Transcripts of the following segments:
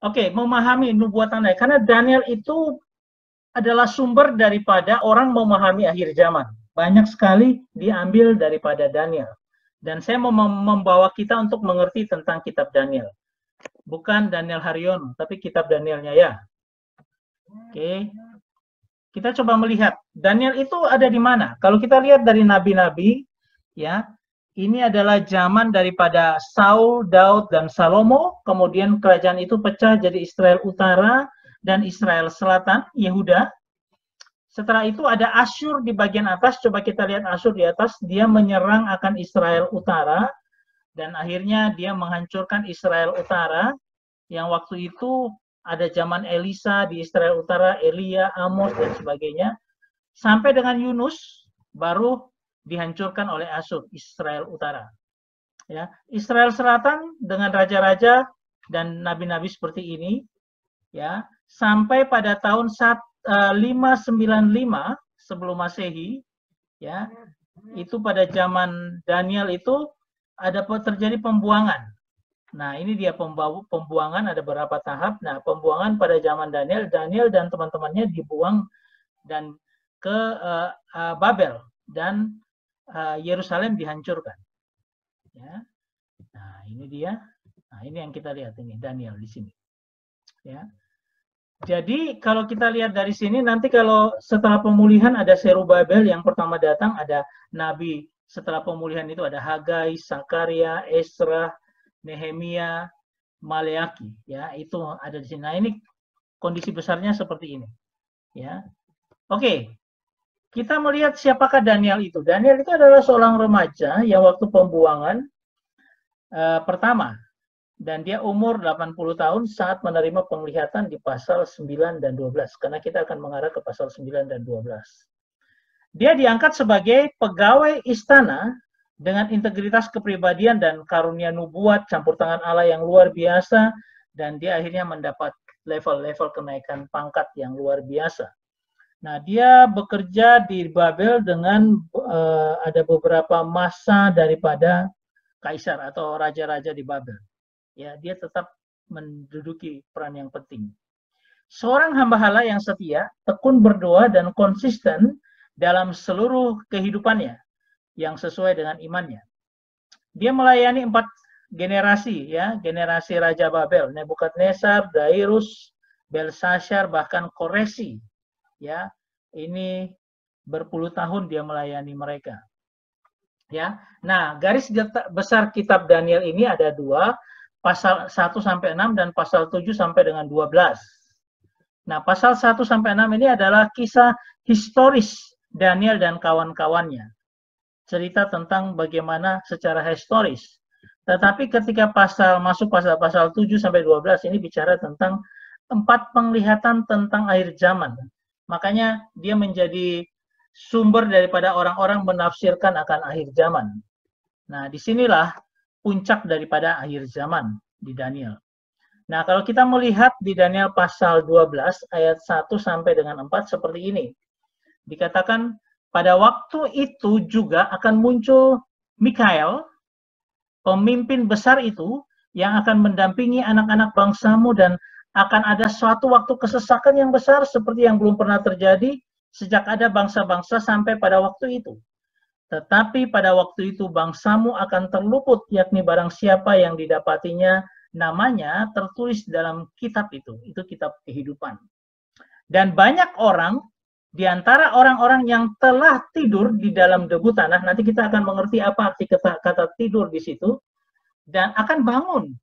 Oke, memahami nubuatan Daniel. Karena Daniel itu adalah sumber daripada orang memahami akhir zaman. Banyak sekali diambil daripada Daniel. Dan saya mau membawa kita untuk mengerti tentang kitab Daniel. Bukan Daniel Haryono, tapi kitab Danielnya ya. Oke. Kita coba melihat Daniel itu ada di mana. Kalau kita lihat dari nabi-nabi, ya, ini adalah zaman daripada Saul, Daud, dan Salomo. Kemudian kerajaan itu pecah jadi Israel Utara dan Israel Selatan, Yehuda. Setelah itu ada Asyur di bagian atas. Coba kita lihat Asyur di atas. Dia menyerang akan Israel Utara. Dan akhirnya dia menghancurkan Israel Utara. Yang waktu itu ada zaman Elisa di Israel Utara, Elia, Amos, dan sebagainya. Sampai dengan Yunus, baru dihancurkan oleh Asyur, Israel Utara. Ya, Israel Selatan dengan raja-raja dan nabi-nabi seperti ini, ya, sampai pada tahun 595 sebelum Masehi, ya, itu pada zaman Daniel itu ada terjadi pembuangan. Nah, ini dia pembuangan, ada beberapa tahap. Nah, pembuangan pada zaman Daniel dan teman-temannya dibuang dan ke Babel dan Yerusalem dihancurkan. Ya. Nah, ini dia. Nah, ini yang kita lihat ini Daniel di sini. Ya. Jadi kalau kita lihat dari sini nanti kalau setelah pemulihan ada Serubabel yang pertama datang, ada nabi. Setelah pemulihan itu ada Hagai, Sakaria, Esra, Nehemia, Maleaki, ya, itu ada di sini. Nah, ini kondisi besarnya seperti ini, ya. Oke, kita melihat siapakah Daniel itu. Daniel itu adalah seorang remaja yang waktu pembuangan pertama, dan dia umur 80 tahun saat menerima penglihatan di pasal 9 dan 12, karena kita akan mengarah ke pasal 9 dan 12. Dia diangkat sebagai pegawai istana dengan integritas kepribadian dan karunia nubuat, campur tangan Allah yang luar biasa, dan dia akhirnya mendapat level-level kenaikan pangkat yang luar biasa. Nah, dia bekerja di Babel dengan ada beberapa masa daripada kaisar atau raja-raja di Babel. Ya, dia tetap menduduki peran yang penting. Seorang hamba Allah yang setia, tekun berdoa dan konsisten dalam seluruh kehidupannya yang sesuai dengan imannya. Dia melayani 4 generasi, ya, generasi Raja Babel, Nebukadnezar, Dairus, Belshazzar, bahkan Koresi, ya, ini berpuluh tahun dia melayani mereka. Ya, nah garis besar kitab Daniel ini ada 2, pasal 1 sampai 6 dan pasal 7 sampai dengan 12. Nah, pasal 1 sampai 6 ini adalah kisah historis Daniel dan kawan-kawannya. Cerita tentang bagaimana secara historis. Tetapi ketika masuk pasal 7 sampai 12 ini bicara tentang 4 penglihatan tentang akhir zaman. Makanya dia menjadi sumber daripada orang-orang menafsirkan akan akhir zaman. Nah, disinilah puncak daripada akhir zaman di Daniel. Nah, kalau kita melihat di Daniel pasal 12 ayat 1 sampai dengan 4 seperti ini. Dikatakan pada waktu itu juga akan muncul Mikael, pemimpin besar itu, yang akan mendampingi anak-anak bangsamu dan akan ada suatu waktu kesesakan yang besar seperti yang belum pernah terjadi sejak ada bangsa-bangsa sampai pada waktu itu. Tetapi pada waktu itu bangsamu akan terluput, yakni barang siapa yang didapatinya namanya tertulis dalam kitab itu kitab kehidupan. Dan banyak orang di antara orang-orang yang telah tidur di dalam debu tanah, nanti kita akan mengerti apa arti kata tidur di situ, dan akan bangun.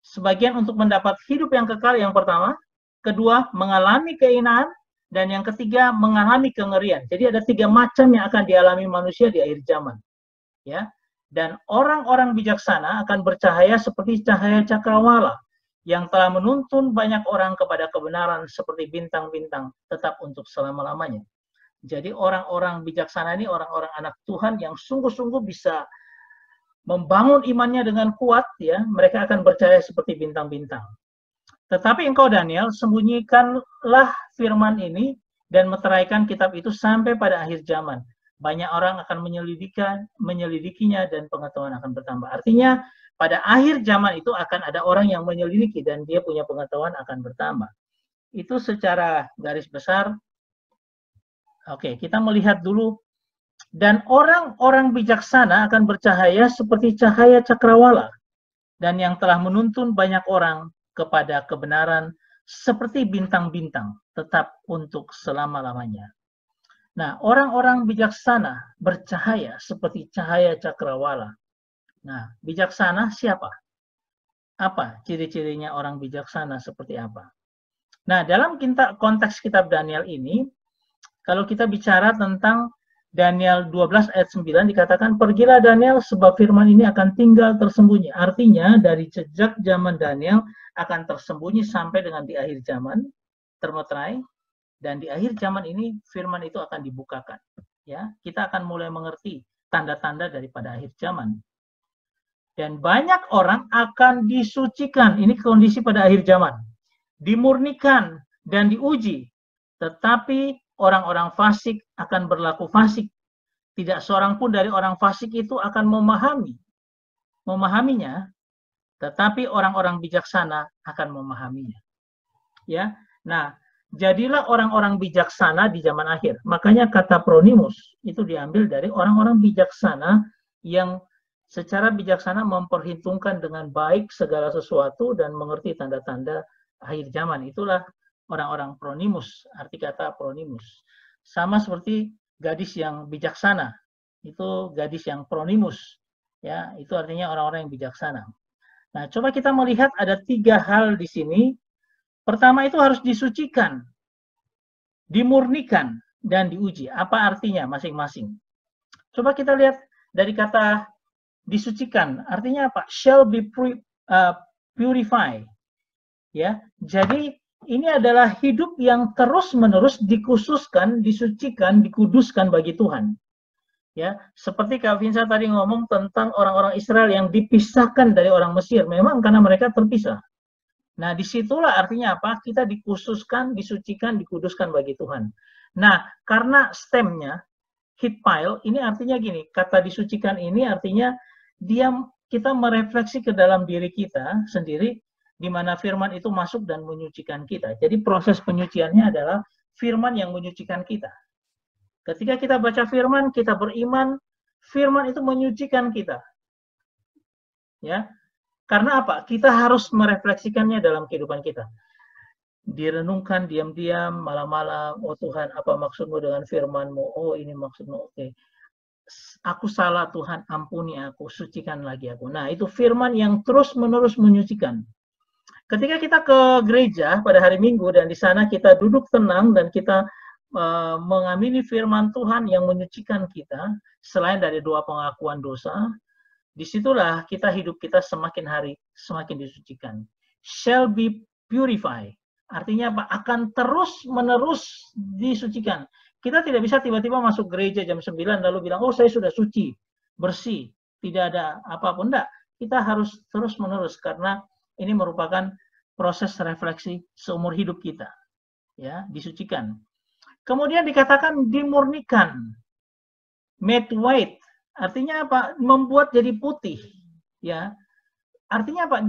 Sebagian untuk mendapat hidup yang kekal yang pertama, kedua mengalami keinaan, dan yang ketiga mengalami kengerian. Jadi ada 3 macam yang akan dialami manusia di akhir zaman. Ya. Dan orang-orang bijaksana akan bercahaya seperti cahaya cakrawala yang telah menuntun banyak orang kepada kebenaran seperti bintang-bintang tetap untuk selama-lamanya. Jadi orang-orang bijaksana ini orang-orang anak Tuhan yang sungguh-sungguh bisa membangun imannya dengan kuat, ya, mereka akan bercahaya seperti bintang-bintang. Tetapi engkau Daniel, sembunyikanlah firman ini dan meteraikan kitab itu sampai pada akhir zaman. banyak orang akan menyelidikinya dan pengetahuan akan bertambah. Artinya pada akhir zaman itu akan ada orang yang menyelidiki dan dia punya pengetahuan akan bertambah. Itu secara garis besar. Oke, kita melihat dulu. Dan orang-orang bijaksana akan bercahaya seperti cahaya cakrawala, dan yang telah menuntun banyak orang kepada kebenaran seperti bintang-bintang, tetap untuk selama-lamanya. Nah, orang-orang bijaksana bercahaya seperti cahaya cakrawala. Nah, bijaksana siapa? Apa ciri-cirinya orang bijaksana seperti apa? Nah, dalam konteks kitab Daniel ini, kalau kita bicara tentang Daniel 12 ayat 9 dikatakan, pergilah Daniel sebab firman ini akan tinggal tersembunyi. Artinya dari sejak zaman Daniel akan tersembunyi sampai dengan di akhir zaman, termeterai, dan di akhir zaman ini firman itu akan dibukakan. Ya, kita akan mulai mengerti tanda-tanda daripada akhir zaman. Dan banyak orang akan disucikan, ini kondisi pada akhir zaman, dimurnikan dan diuji, tetapi orang-orang fasik akan berlaku fasik. Tidak seorang pun dari orang fasik itu akan memahaminya, tetapi orang-orang bijaksana akan memahaminya. Ya, nah, jadilah orang-orang bijaksana di zaman akhir. Makanya kata pronimus itu diambil dari orang-orang bijaksana yang secara bijaksana memperhitungkan dengan baik segala sesuatu dan mengerti tanda-tanda akhir zaman. Itulah orang-orang pronimus, arti kata pronimus. Sama seperti gadis yang bijaksana, itu gadis yang pronimus. Ya, itu artinya orang-orang yang bijaksana. Nah, coba kita melihat ada 3 hal di sini. Pertama itu harus disucikan, dimurnikan, dan diuji. Apa artinya masing-masing? Coba kita lihat dari kata disucikan. Artinya apa? Shall be purified. Ya, jadi ini adalah hidup yang terus-menerus dikhususkan, disucikan, dikuduskan bagi Tuhan. Ya, seperti Kak Vinsa tadi ngomong tentang orang-orang Israel yang dipisahkan dari orang Mesir, memang karena mereka terpisah. Nah, disitulah artinya apa? Kita dikhususkan, disucikan, dikuduskan bagi Tuhan. Nah, karena stemnya hitpail, ini artinya gini, kata disucikan ini artinya kita merefleksi ke dalam diri kita sendiri, di mana firman itu masuk dan menyucikan kita. Jadi proses penyuciannya adalah firman yang menyucikan kita. Ketika kita baca firman, kita beriman, firman itu menyucikan kita. Ya, karena apa? Kita harus merefleksikannya dalam kehidupan kita. Direnungkan diam-diam, malam-malam, oh Tuhan, apa maksudmu dengan firman-Mu? Oh, ini maksudmu, oke. Aku salah Tuhan, ampuni aku, sucikan lagi aku. Nah, itu firman yang terus-menerus menyucikan. Ketika kita ke gereja pada hari Minggu dan di sana kita duduk tenang dan kita mengamini firman Tuhan yang menyucikan kita, selain dari 2 pengakuan dosa, disitulah hidup kita semakin hari semakin disucikan. Shall be purified. Artinya apa? Akan terus-menerus disucikan. Kita tidak bisa tiba-tiba masuk gereja jam 9 lalu bilang, oh saya sudah suci, bersih, tidak ada apapun. Enggak. Kita harus terus-menerus karena ini merupakan proses refleksi seumur hidup kita. Ya, disucikan. Kemudian dikatakan dimurnikan. Made white. Artinya apa? Membuat jadi putih. Ya. Artinya apa?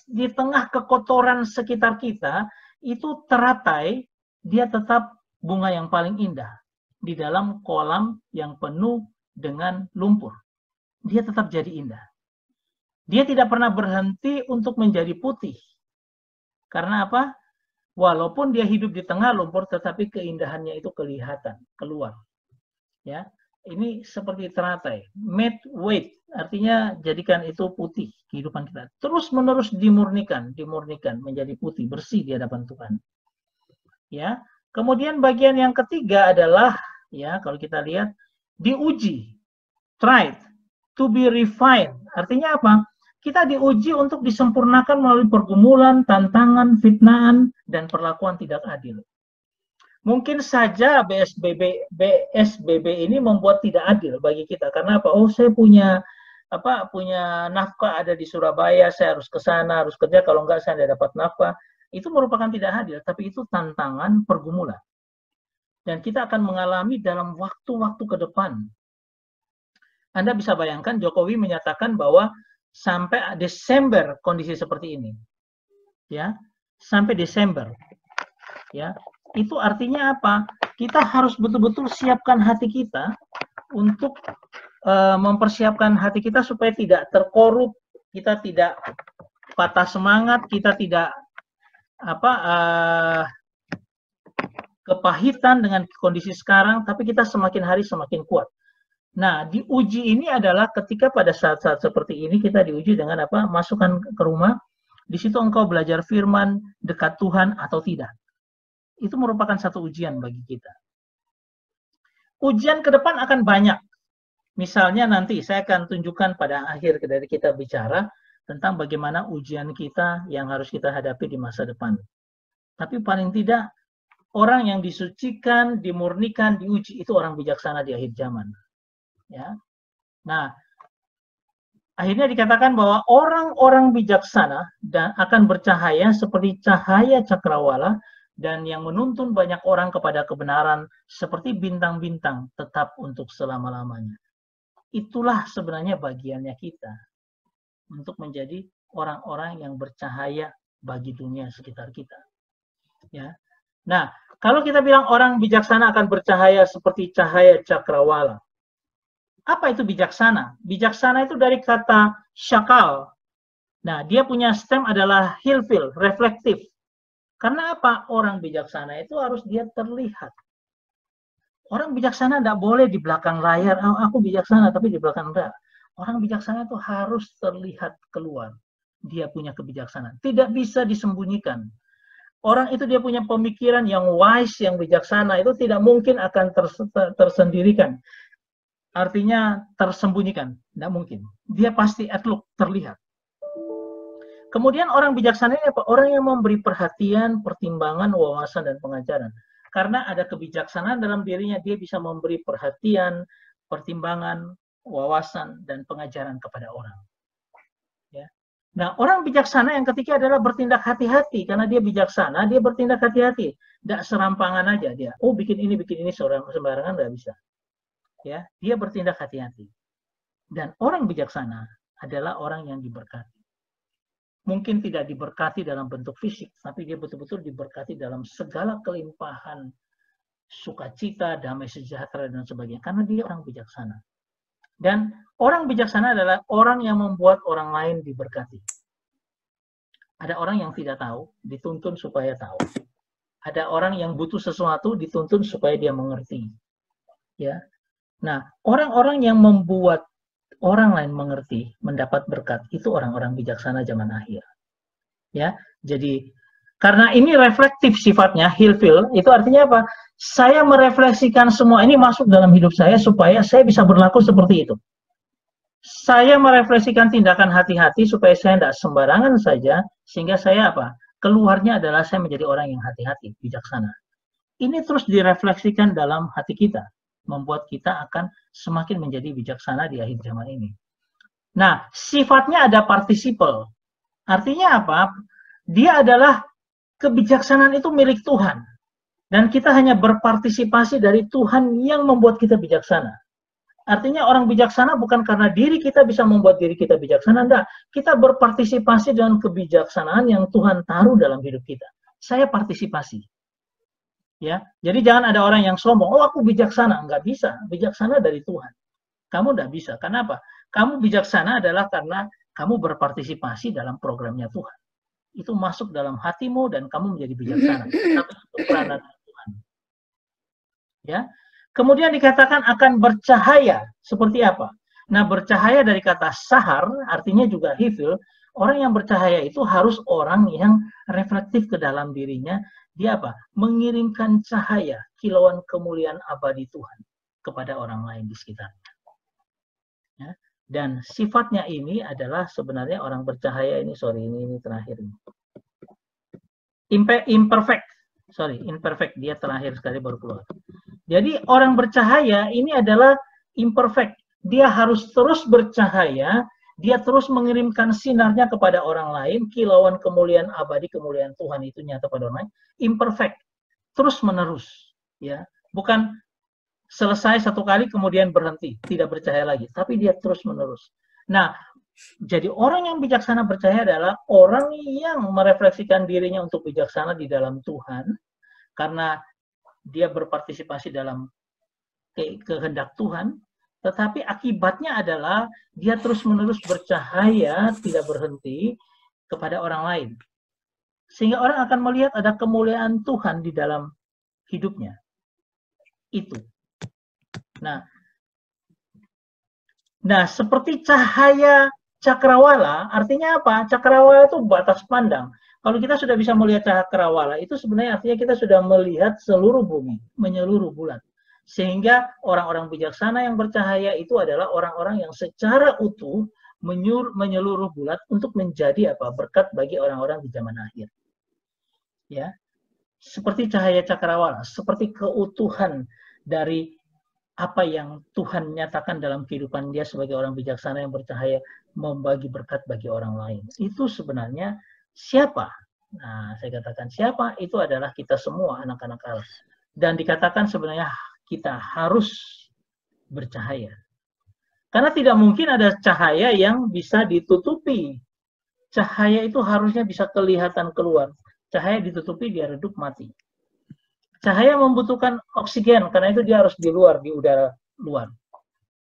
Di tengah kekotoran sekitar kita, itu teratai, dia tetap bunga yang paling indah. Di dalam kolam yang penuh dengan lumpur. Dia tetap jadi indah. Dia tidak pernah berhenti untuk menjadi putih. Karena apa? Walaupun dia hidup di tengah lumpur, tetapi keindahannya itu kelihatan, keluar. Ya, ini seperti teratai. Made white, artinya jadikan itu putih kehidupan kita. Terus menerus dimurnikan menjadi putih, bersih di hadapan Tuhan. Ya, kemudian bagian yang ketiga adalah, ya, kalau kita lihat, diuji, tried, to be refined. Artinya apa? Kita diuji untuk disempurnakan melalui pergumulan, tantangan, fitnahan, dan perlakuan tidak adil. Mungkin saja BSBB ini membuat tidak adil bagi kita. Karena apa? Oh, saya punya nafkah ada di Surabaya, saya harus ke sana, harus kerja, kalau enggak saya tidak dapat nafkah. Itu merupakan tidak adil, tapi itu tantangan pergumulan. Dan kita akan mengalami dalam waktu-waktu ke depan. Anda bisa bayangkan Jokowi menyatakan bahwa sampai Desember kondisi seperti ini. Ya, sampai Desember. Ya, itu artinya apa? Kita harus betul-betul siapkan hati kita untuk mempersiapkan hati kita supaya tidak terkorup, kita tidak patah semangat, kita tidak kepahitan dengan kondisi sekarang, tapi kita semakin hari semakin kuat. Nah, diuji ini adalah ketika pada saat-saat seperti ini kita diuji dengan apa? Masukkan ke rumah, di situ engkau belajar firman, dekat Tuhan atau tidak. Itu merupakan satu ujian bagi kita. Ujian ke depan akan banyak. Misalnya nanti saya akan tunjukkan pada akhir dari kita bicara tentang bagaimana ujian kita yang harus kita hadapi di masa depan. Tapi paling tidak, orang yang disucikan, dimurnikan, diuji, itu orang bijaksana di akhir zaman. Ya. Nah, akhirnya dikatakan bahwa orang-orang bijaksana dan akan bercahaya seperti cahaya cakrawala dan yang menuntun banyak orang kepada kebenaran seperti bintang-bintang tetap untuk selama-lamanya. Itulah sebenarnya bagiannya kita untuk menjadi orang-orang yang bercahaya bagi dunia sekitar kita. Ya. Nah, kalau kita bilang orang bijaksana akan bercahaya seperti cahaya cakrawala. Apa itu bijaksana? Bijaksana itu dari kata syakal. Nah, dia punya stem adalah hilfil, reflektif. Karena apa? Orang bijaksana itu harus dia terlihat. Orang bijaksana tidak boleh di belakang layar, oh, aku bijaksana, tapi di belakang enggak. Orang bijaksana itu harus terlihat keluar. Dia punya kebijaksanaan. Tidak bisa disembunyikan. Orang itu dia punya pemikiran yang wise, yang bijaksana, itu tidak mungkin akan tersendirikan. Artinya tersembunyikan. Tidak mungkin. Dia pasti terlihat. Kemudian orang bijaksana ini apa? Orang yang memberi perhatian, pertimbangan, wawasan, dan pengajaran. Karena ada kebijaksanaan dalam dirinya, dia bisa memberi perhatian, pertimbangan, wawasan, dan pengajaran kepada orang. Ya. Nah, orang bijaksana yang ketiga adalah bertindak hati-hati. Karena dia bijaksana, dia bertindak hati-hati. Tidak serampangan aja dia. Oh, bikin ini sembarangan, nggak bisa. Ya, dia bertindak hati-hati. Dan orang bijaksana adalah orang yang diberkati. Mungkin tidak diberkati dalam bentuk fisik, tapi dia betul-betul diberkati dalam segala kelimpahan, sukacita, damai sejahtera, dan sebagainya. Karena dia orang bijaksana. Dan orang bijaksana adalah orang yang membuat orang lain diberkati. Ada orang yang tidak tahu, dituntun supaya tahu. Ada orang yang butuh sesuatu, dituntun supaya dia mengerti. Ya. Nah, orang-orang yang membuat orang lain mengerti, mendapat berkat, itu orang-orang bijaksana zaman akhir. Ya, jadi karena ini reflektif sifatnya, hilfil, itu artinya apa? Saya merefleksikan semua ini masuk dalam hidup saya supaya saya bisa berlaku seperti itu. Saya merefleksikan tindakan hati-hati supaya saya tidak sembarangan saja, sehingga saya apa? Keluarnya adalah saya menjadi orang yang hati-hati, bijaksana. Ini terus direfleksikan dalam hati kita, membuat kita akan semakin menjadi bijaksana di akhir zaman ini. Nah, sifatnya ada partisipal. Artinya apa? Dia adalah kebijaksanaan itu milik Tuhan. Dan kita hanya berpartisipasi dari Tuhan yang membuat kita bijaksana. Artinya orang bijaksana bukan karena diri kita bisa membuat diri kita bijaksana. Enggak. Kita berpartisipasi dengan kebijaksanaan yang Tuhan taruh dalam hidup kita. Saya partisipasi. Ya, jadi jangan ada orang yang sombong, oh aku bijaksana, nggak bisa, bijaksana dari Tuhan. Kamu nggak bisa, kenapa? Kamu bijaksana adalah karena kamu berpartisipasi dalam programnya Tuhan. Itu masuk dalam hatimu dan kamu menjadi bijaksana. Tapi itu peranan Tuhan. Ya, kemudian dikatakan akan bercahaya, seperti apa? Nah, bercahaya dari kata sahar, artinya juga hifil. Orang yang bercahaya itu harus orang yang reflektif ke dalam dirinya. Dia apa? Mengirimkan cahaya, kilauan kemuliaan abadi Tuhan kepada orang lain di sekitarnya. Ya. Dan sifatnya ini adalah sebenarnya orang bercahaya ini, ini terakhir. Imperfect. Imperfect. Dia terakhir sekali baru keluar. Jadi orang bercahaya ini adalah imperfect. Dia harus terus bercahaya. Dia terus mengirimkan sinarnya kepada orang lain, kilauan kemuliaan abadi, kemuliaan Tuhan itu nyata pada orang lain, imperfect, terus menerus, ya. Bukan selesai satu kali kemudian berhenti, tidak percaya lagi, tapi dia terus-menerus. Nah, jadi orang yang bijaksana percaya adalah orang yang merefleksikan dirinya untuk bijaksana di dalam Tuhan, karena dia berpartisipasi dalam kehendak Tuhan, tetapi akibatnya adalah dia terus-menerus bercahaya, tidak berhenti kepada orang lain. Sehingga orang akan melihat ada kemuliaan Tuhan di dalam hidupnya. Itu. Nah, seperti cahaya cakrawala, artinya apa? Cakrawala itu batas pandang. Kalau kita sudah bisa melihat cakrawala, itu sebenarnya artinya kita sudah melihat seluruh bumi, menyeluruh bulan. Sehingga orang-orang bijaksana yang bercahaya itu adalah orang-orang yang secara utuh menyeluruh bulat untuk menjadi apa? Berkat bagi orang-orang di zaman akhir. Ya. Seperti cahaya cakrawala, seperti keutuhan dari apa yang Tuhan nyatakan dalam kehidupan dia sebagai orang bijaksana yang bercahaya membagi berkat bagi orang lain. Itu sebenarnya siapa? Nah, saya katakan siapa? Itu adalah kita semua anak-anak Allah. Dan dikatakan sebenarnya kita harus bercahaya. Karena tidak mungkin ada cahaya yang bisa ditutupi. Cahaya itu harusnya bisa kelihatan keluar. Cahaya ditutupi, dia redup, mati. Cahaya membutuhkan oksigen, karena itu dia harus di luar, di udara luar.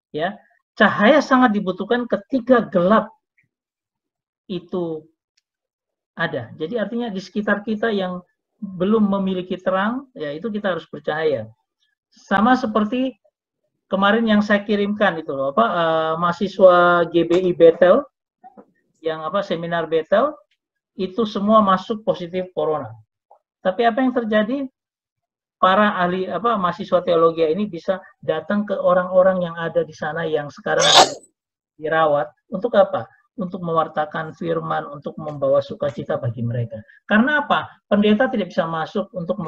Ya, cahaya sangat dibutuhkan ketika gelap itu ada. Jadi artinya di sekitar kita yang belum memiliki terang, ya itu kita harus bercahaya. Sama seperti kemarin yang saya kirimkan itu loh, mahasiswa GBI Bethel, yang seminar Bethel, itu semua masuk positif corona. Tapi apa yang terjadi? Para ahli mahasiswa teologi ini bisa datang ke orang-orang yang ada di sana yang sekarang dirawat untuk apa? Untuk mewartakan firman, untuk membawa sukacita bagi mereka. Karena apa? Pendeta tidak bisa masuk untuk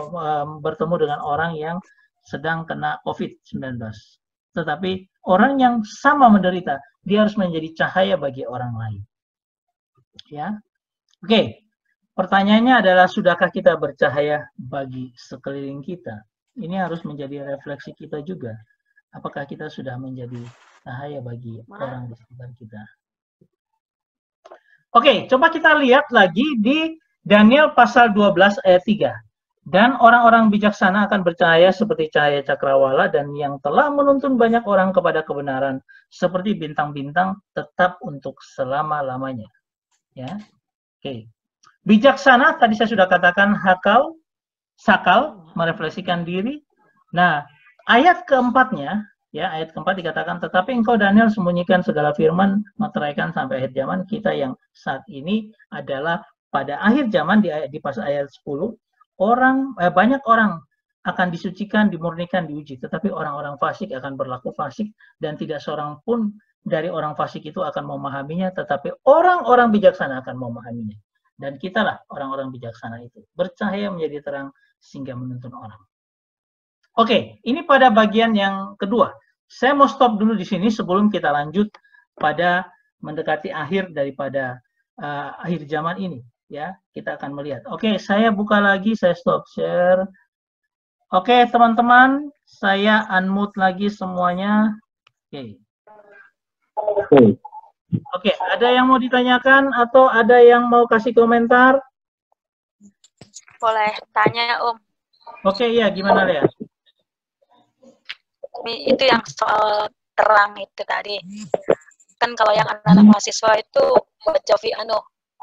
bertemu dengan orang yang sedang kena COVID-19. Tetapi orang yang sama menderita, dia harus menjadi cahaya bagi orang lain. Ya, oke. Pertanyaannya adalah, sudahkah kita bercahaya bagi sekeliling kita? Ini harus menjadi refleksi kita juga. Apakah kita sudah menjadi cahaya bagi orang di sekitar kita? Oke, coba kita lihat lagi di Daniel pasal 12 ayat 3. Dan orang-orang bijaksana akan bercahaya seperti cahaya cakrawala, dan yang telah menuntun banyak orang kepada kebenaran seperti bintang-bintang tetap untuk selama-lamanya. Ya, oke. Bijaksana tadi saya sudah katakan sakal, merefleksikan diri. Nah, ayat keempatnya, ya ayat keempat dikatakan, tetapi engkau Daniel sembunyikan segala firman, meteraikan sampai akhir zaman. Kita yang saat ini adalah pada akhir zaman di pas ayat 10. Banyak orang akan disucikan, dimurnikan, diuji, tetapi orang-orang fasik akan berlaku fasik, dan tidak seorang pun dari orang fasik itu akan memahaminya, tetapi orang-orang bijaksana akan memahaminya. Dan kitalah orang-orang bijaksana itu, bercahaya menjadi terang sehingga menuntun orang. Oke, ini pada bagian yang kedua. Saya mau stop dulu di sini sebelum kita lanjut pada mendekati akhir daripada akhir zaman ini. Ya, kita akan melihat. Oke, saya buka lagi, saya stop share. Oke, teman-teman, saya unmute lagi semuanya. Oke, ada yang mau ditanyakan atau ada yang mau kasih komentar? Boleh tanya, Om. Oke, ya, gimana ya? Itu yang soal terang itu tadi. Kan kalau yang anak-anak mahasiswa itu buat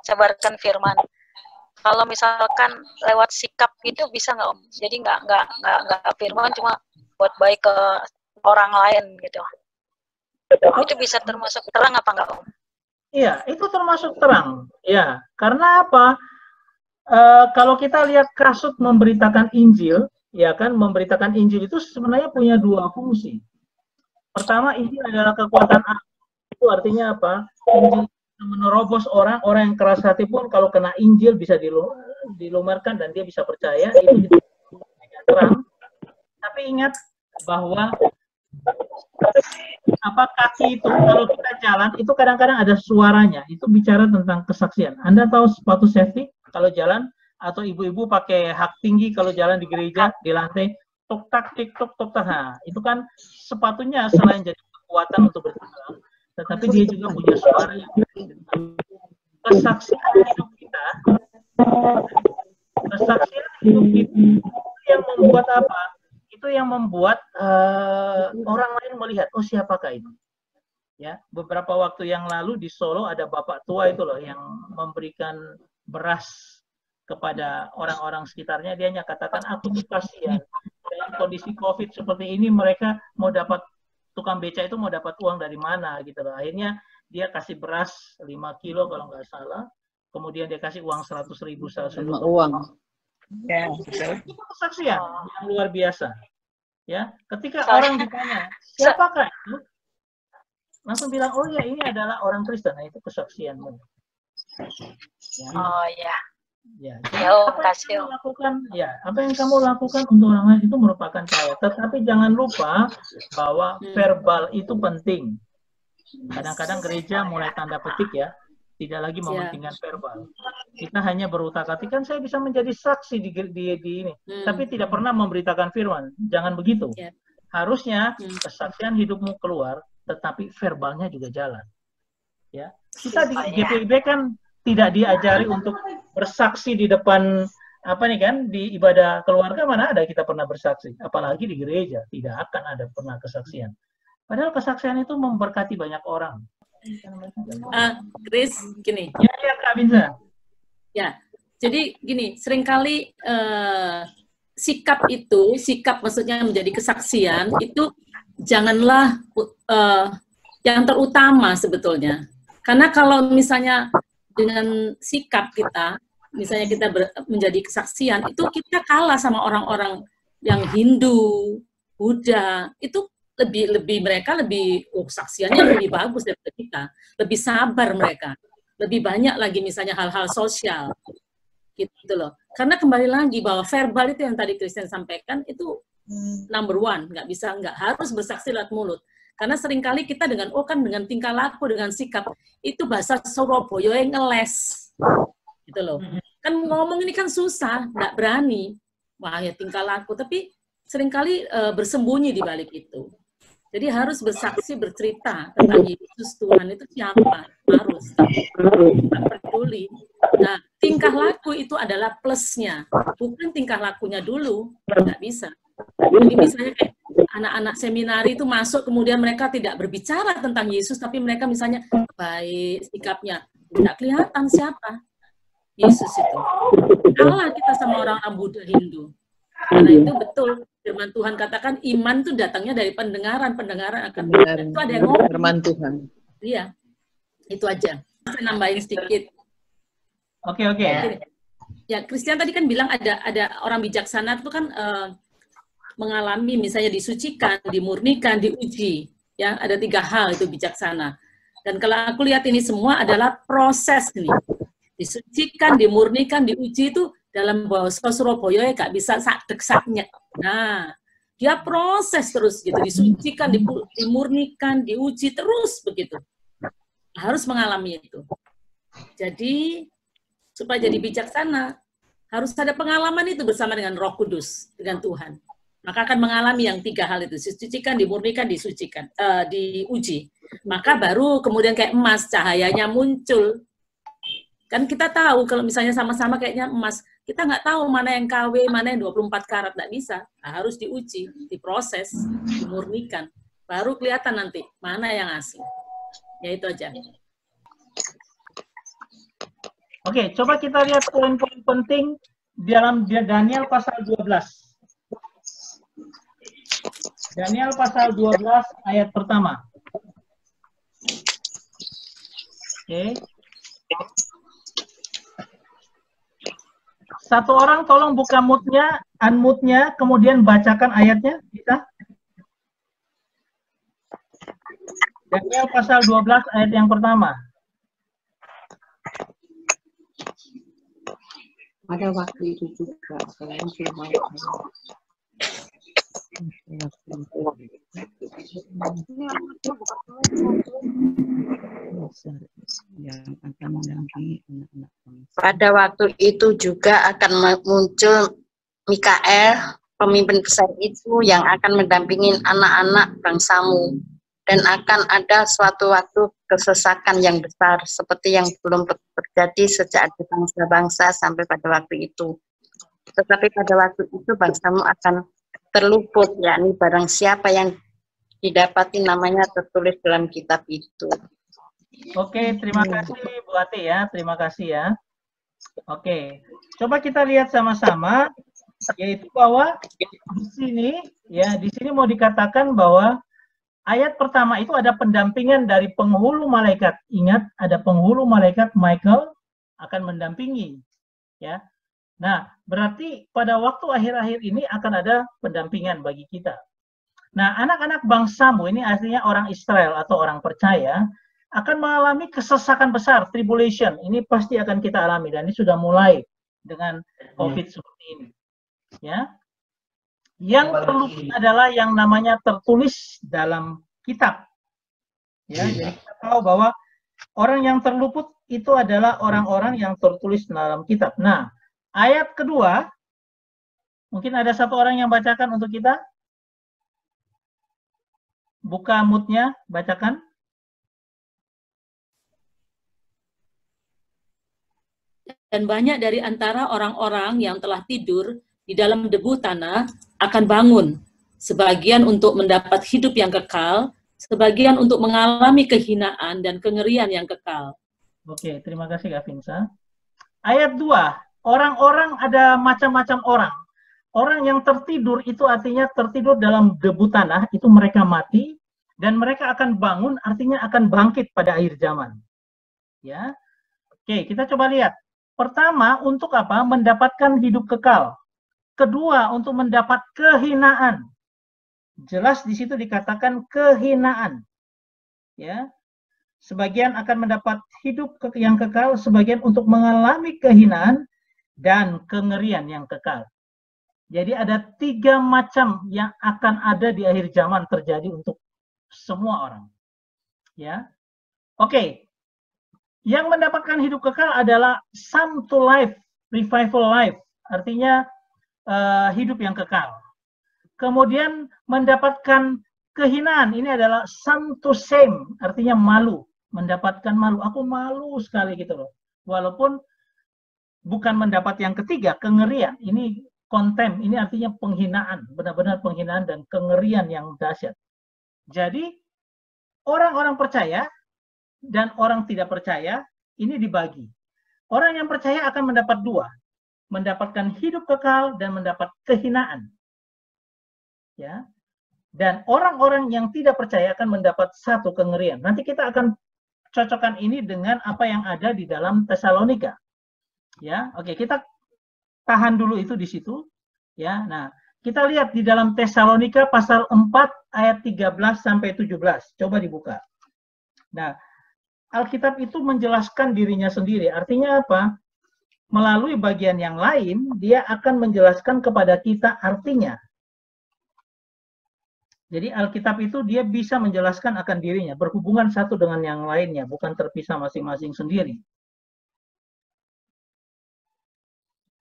sebarkan firman. Kalau misalkan lewat sikap itu bisa nggak, Om? Jadi nggak firman, cuma buat baik ke orang lain gitu. Itu bisa termasuk terang apa enggak, Om? Iya, itu termasuk terang. Ya, karena apa? Kalau kita lihat kasut memberitakan Injil, ya kan, memberitakan Injil itu sebenarnya punya dua fungsi. Pertama, Injil adalah kekuatan Allah. Itu artinya apa? Injil menerobos orang yang keras hati pun kalau kena Injil bisa dilumarkan dan dia bisa percaya. Itu terang. Tapi ingat bahwa kaki itu kalau kita jalan itu kadang-kadang ada suaranya, itu bicara tentang kesaksian. Anda tahu sepatu safety kalau jalan, atau ibu-ibu pakai hak tinggi kalau jalan di gereja di lantai, tiktok, tok tak. Nah, itu kan sepatunya selain jadi kekuatan untuk berjalan, tetapi dia juga punya suara yang kesaksian hidup kita. Kesaksian hidup kita itu yang membuat apa? Itu yang membuat orang lain melihat, oh siapakah itu? Ya, beberapa waktu yang lalu di Solo ada bapak tua itu loh yang memberikan beras kepada orang-orang sekitarnya. Dia hanya katakan, aku tuh kasihan dalam kondisi COVID seperti ini, mereka mau dapat, tukang beca itu mau dapat uang dari mana gitu loh. Akhirnya dia kasih beras 5 kilo kalau nggak salah, kemudian dia kasih uang 100.000 uang. Ya, itu kesaksian yang luar biasa. Ya, ketika orang ditanya siapakah itu, langsung bilang, oh ya ini adalah orang Kristen. Nah, itu kesaksianmu. Ya. Oh ya. Ya, apa yang kamu lakukan, ya, apa yang kamu lakukan untuk orang lain itu merupakan cahaya. Tetapi jangan lupa bahwa verbal itu penting. Kadang-kadang gereja mulai tanda petik ya, tidak lagi mementingkan verbal. Kita hanya berutak-atik, kan saya bisa menjadi saksi di ini, tapi tidak pernah memberitakan firman. Jangan begitu. Harusnya kesaksian hidupmu keluar, tetapi verbalnya juga jalan. Ya, kita di GPIB kan tidak diajari untuk bersaksi di depan apa nih kan, di ibadah keluarga mana ada kita pernah bersaksi, apalagi di gereja tidak akan ada pernah kesaksian. Padahal kesaksian itu memberkati banyak orang. Chris, gini. Ya Kak Binza. Ya, jadi gini, seringkali sikap maksudnya menjadi kesaksian itu janganlah yang terutama sebetulnya. Karena kalau misalnya dengan sikap kita, misalnya kita menjadi kesaksian, itu kita kalah sama orang-orang yang Hindu, Buddha, itu mereka lebih saksiannya lebih bagus daripada kita, lebih sabar mereka, lebih banyak lagi misalnya hal-hal sosial, gitu loh. Karena kembali lagi bahwa verbal itu yang tadi Christian sampaikan itu number one, nggak harus bersaksi lewat mulut. Karena seringkali kita dengan tingkah laku, dengan sikap, itu bahasa Surabaya yang ngeles. Gitu loh. Kan ngomong ini kan susah, nggak berani. Wah ya tingkah laku, tapi seringkali bersembunyi di balik itu. Jadi harus bersaksi, bercerita tentang Yesus Tuhan itu siapa. Harus. Nggak peduli. Nah, tingkah laku itu adalah plusnya. Bukan tingkah lakunya dulu. Nggak bisa. Jadi misalnya kayak anak-anak seminari itu masuk, kemudian mereka tidak berbicara tentang Yesus, tapi mereka misalnya baik sikapnya, tidak kelihatan siapa Yesus itu. Kalah kita sama orang-orang Buddha Hindu. Karena itu betul, firman Tuhan katakan iman itu datangnya dari pendengaran akan itu ada yang ngomong. Firman Tuhan. Iya, itu aja. Saya nambahin sedikit. Oke. Ya, Christian tadi kan bilang ada orang bijaksana itu kan mengalami misalnya disucikan, dimurnikan, diuji. Ya, ada 3 hal itu bijaksana. Dan kalau aku lihat ini semua adalah proses nih. Disucikan, dimurnikan, diuji itu dalam bahasa Surabaya ya gak bisa sak-dek-saknya. Nah, dia proses terus gitu, disucikan, dimurnikan, diuji terus begitu. Harus mengalami itu. Jadi supaya jadi bijaksana harus ada pengalaman itu bersama dengan Roh Kudus, dengan Tuhan. Maka akan mengalami yang 3 hal itu, disucikan, dimurnikan, disucikan, diuji. Maka baru kemudian kayak emas, cahayanya muncul. Kan kita tahu kalau misalnya sama-sama kayaknya emas, kita nggak tahu mana yang KW, mana yang 24 karat, nggak bisa. Nah, harus diuji, diproses, dimurnikan. Baru kelihatan nanti mana yang asli. Ya itu aja. Oke, coba kita lihat poin-poin penting dalam Daniel pasal 12. Daniel pasal 12 ayat pertama. Oke. Satu orang tolong buka mute-nya, unmute-nya, kemudian bacakan ayatnya, bisa? Daniel pasal 12 ayat yang pertama. Pada waktu itu juga kalian sudah pada waktu itu juga akan muncul Mikael, pemimpin besar itu yang akan mendampingi anak-anak bangsamu. Dan akan ada suatu waktu kesesakan yang besar seperti yang belum terjadi sejak ada bangsa-bangsa sampai pada waktu itu. Tetapi pada waktu itu bangsamu akan terluput, yakni barang siapa yang didapati namanya tertulis dalam kitab itu. Oke, terima kasih Bu Ati ya, terima kasih ya. Oke, coba kita lihat sama-sama, yaitu bahwa di sini ya, di sini mau dikatakan bahwa ayat pertama itu ada pendampingan dari penghulu malaikat. Ingat, ada penghulu malaikat Michael akan mendampingi. Ya, nah berarti pada waktu akhir-akhir ini akan ada pendampingan bagi kita. Nah, anak-anak bangsamu ini artinya orang Israel atau orang percaya akan mengalami kesesakan besar, tribulation. Ini pasti akan kita alami dan ini sudah mulai dengan COVID seperti ini. Ya, yang terluput adalah yang namanya tertulis dalam kitab. Ya, jadi kita tahu bahwa orang yang terluput itu adalah orang-orang yang tertulis dalam kitab. Nah, ayat kedua, mungkin ada satu orang yang bacakan untuk kita. Buka mood-nya, bacakan. Dan banyak dari antara orang-orang yang telah tidur di dalam debu tanah akan bangun, sebagian untuk mendapat hidup yang kekal, sebagian untuk mengalami kehinaan dan kengerian yang kekal. Oke, terima kasih Kak Vinsa. Ayat 2, orang-orang ada macam-macam orang. Orang yang tertidur itu artinya tertidur dalam debu tanah, itu mereka mati, dan mereka akan bangun, artinya akan bangkit pada akhir zaman. Ya, oke, kita coba lihat. Pertama, untuk apa? Mendapatkan hidup kekal. Kedua, untuk mendapat kehinaan. Jelas di situ dikatakan kehinaan. Ya, sebagian akan mendapat hidup yang kekal, sebagian untuk mengalami kehinaan dan kengerian yang kekal. Jadi ada 3 macam yang akan ada di akhir zaman terjadi untuk semua orang. Ya, oke. Yang mendapatkan hidup kekal adalah some to life, revival life, artinya hidup yang kekal. Kemudian mendapatkan kehinaan, ini adalah some to shame, artinya malu, mendapatkan malu. Aku malu sekali gitu loh. Walaupun bukan mendapat yang ketiga, kengerian. Ini contempt, ini artinya penghinaan, benar-benar penghinaan dan kengerian yang dahsyat. Jadi orang-orang percaya dan orang tidak percaya ini dibagi. Orang yang percaya akan mendapat 2, mendapatkan hidup kekal dan mendapat kehinaan. Ya. Dan orang-orang yang tidak percaya akan mendapat 1 kengerian. Nanti kita akan cocokkan ini dengan apa yang ada di dalam Tesalonika. Ya, oke, kita tahan dulu itu di situ. Ya, nah, kita lihat di dalam Tesalonika pasal 4 ayat 13 sampai 17. Coba dibuka. Nah, Alkitab itu menjelaskan dirinya sendiri. Artinya apa? Melalui bagian yang lain, dia akan menjelaskan kepada kita artinya. Jadi Alkitab itu dia bisa menjelaskan akan dirinya, berhubungan satu dengan yang lainnya, bukan terpisah masing-masing sendiri.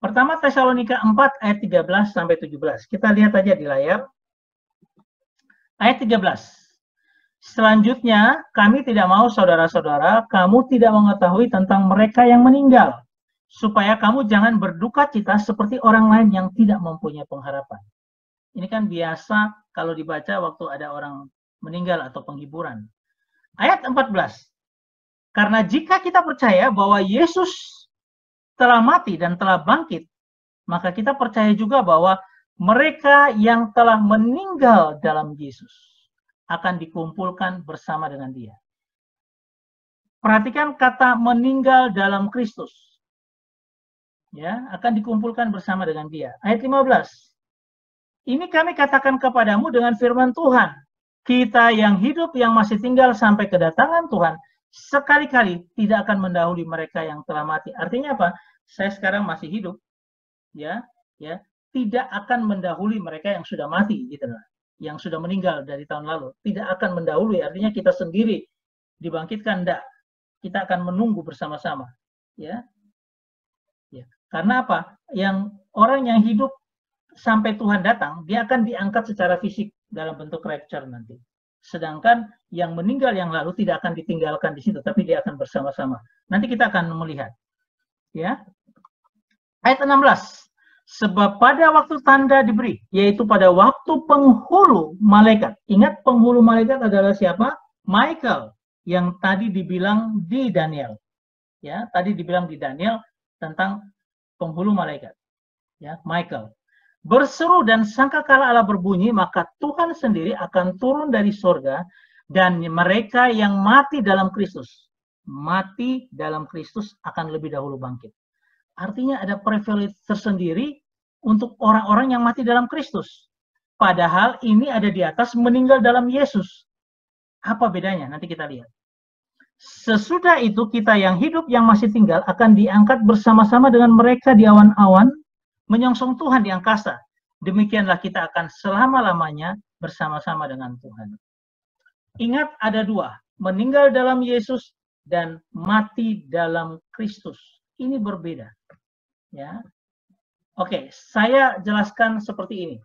Pertama Tesalonika 4 ayat 13 sampai 17. Kita lihat aja di layar. Ayat 13. Selanjutnya, kami tidak mau saudara-saudara, kamu tidak mengetahui tentang mereka yang meninggal, supaya kamu jangan berduka cita seperti orang lain yang tidak mempunyai pengharapan. Ini kan biasa kalau dibaca waktu ada orang meninggal atau penghiburan. Ayat 14. Karena jika kita percaya bahwa Yesus telah mati dan telah bangkit, maka kita percaya juga bahwa mereka yang telah meninggal dalam Yesus akan dikumpulkan bersama dengan Dia. Perhatikan kata meninggal dalam Kristus. Ya, akan dikumpulkan bersama dengan Dia. Ayat 15. Ini kami katakan kepadamu dengan firman Tuhan. Kita yang hidup yang masih tinggal sampai kedatangan Tuhan sekali-kali tidak akan mendahului mereka yang telah mati. Artinya apa? Saya sekarang masih hidup, ya, tidak akan mendahului mereka yang sudah mati, gitu lah. Yang sudah meninggal dari tahun lalu, tidak akan mendahului. Artinya kita sendiri dibangkitkan, enggak. Kita akan menunggu bersama-sama, ya. Karena apa? Yang orang yang hidup sampai Tuhan datang, dia akan diangkat secara fisik dalam bentuk rapture nanti. Sedangkan yang meninggal yang lalu tidak akan ditinggalkan di situ, tapi dia akan bersama-sama. Nanti kita akan melihat. Ya. Ayat 16. Sebab pada waktu tanda diberi, yaitu pada waktu penghulu malaikat. Ingat penghulu malaikat adalah siapa? Michael, yang tadi dibilang di Daniel. Ya, tadi dibilang di Daniel tentang penghulu malaikat. Ya, Michael. Berseru dan sangkakala Allah berbunyi, maka Tuhan sendiri akan turun dari sorga, dan mereka yang mati dalam Kristus akan lebih dahulu bangkit. Artinya ada privilege tersendiri untuk orang-orang yang mati dalam Kristus. Padahal ini ada di atas meninggal dalam Yesus. Apa bedanya? Nanti kita lihat. Sesudah itu kita yang hidup yang masih tinggal akan diangkat bersama-sama dengan mereka di awan-awan, menyongsong Tuhan di angkasa. Demikianlah kita akan selama-lamanya bersama-sama dengan Tuhan. Ingat ada dua, meninggal dalam Yesus dan mati dalam Kristus. Ini berbeda. Ya. Oke, saya jelaskan seperti ini.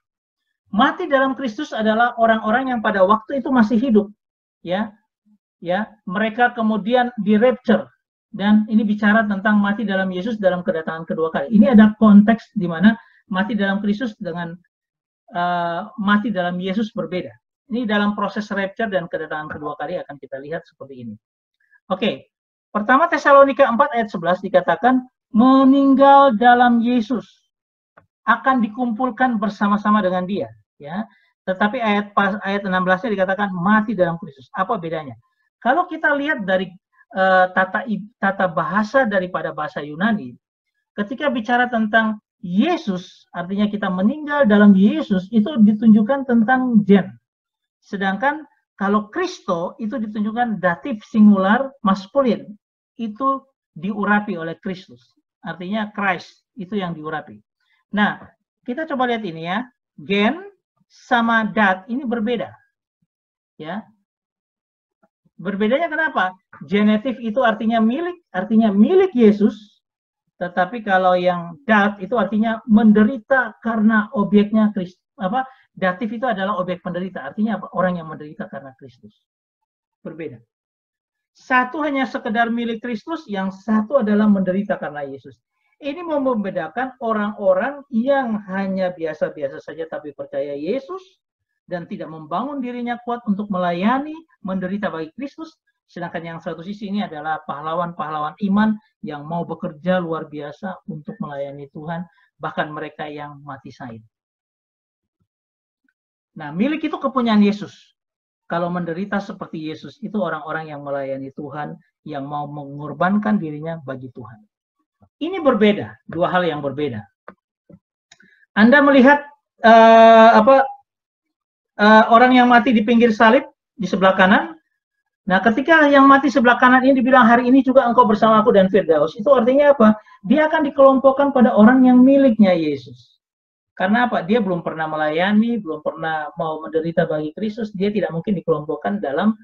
Mati dalam Kristus adalah orang-orang yang pada waktu itu masih hidup. Ya. Ya, mereka kemudian di rapture. Dan ini bicara tentang mati dalam Yesus dalam kedatangan kedua kali. Ini ada konteks di mana mati dalam Kristus dengan mati dalam Yesus berbeda. Ini dalam proses rapture dan kedatangan kedua kali akan kita lihat seperti ini. Oke, pertama Tesalonika 4 ayat 11 dikatakan meninggal dalam Yesus akan dikumpulkan bersama-sama dengan dia. Ya, tetapi ayat 16-nya dikatakan mati dalam Kristus. Apa bedanya? Kalau kita lihat dari tata bahasa daripada bahasa Yunani, ketika bicara tentang Yesus, artinya kita meninggal dalam Yesus, itu ditunjukkan tentang gen. Sedangkan kalau Kristo itu ditunjukkan datif singular maskulin, itu diurapi oleh Kristus. Artinya Christ, itu yang diurapi. Nah, kita coba lihat ini ya, gen sama dat ini berbeda. Ya. Berbedanya kenapa? Genetif itu artinya milik Yesus, tetapi kalau yang dat itu artinya menderita karena objeknya Kristus. Datif itu adalah objek penderita, artinya apa? Orang yang menderita karena Kristus. Berbeda. Satu hanya sekedar milik Kristus, yang satu adalah menderita karena Yesus. Ini membedakan orang-orang yang hanya biasa-biasa saja tapi percaya Yesus, dan tidak membangun dirinya kuat untuk melayani, menderita bagi Kristus. Sedangkan yang satu sisi ini adalah pahlawan-pahlawan iman yang mau bekerja luar biasa untuk melayani Tuhan, bahkan mereka yang mati syahid. Nah, milik itu kepunyaan Yesus. Kalau menderita seperti Yesus, itu orang-orang yang melayani Tuhan, yang mau mengorbankan dirinya bagi Tuhan. Ini berbeda, dua hal yang berbeda. Anda melihat orang yang mati di pinggir salib di sebelah kanan. Nah, ketika yang mati sebelah kanan ini dibilang hari ini juga engkau bersama aku dan Firdaus, itu artinya apa? Dia akan dikelompokkan pada orang yang miliknya Yesus. Karena apa? Dia belum pernah melayani, belum pernah mau menderita bagi Kristus, dia tidak mungkin dikelompokkan dalam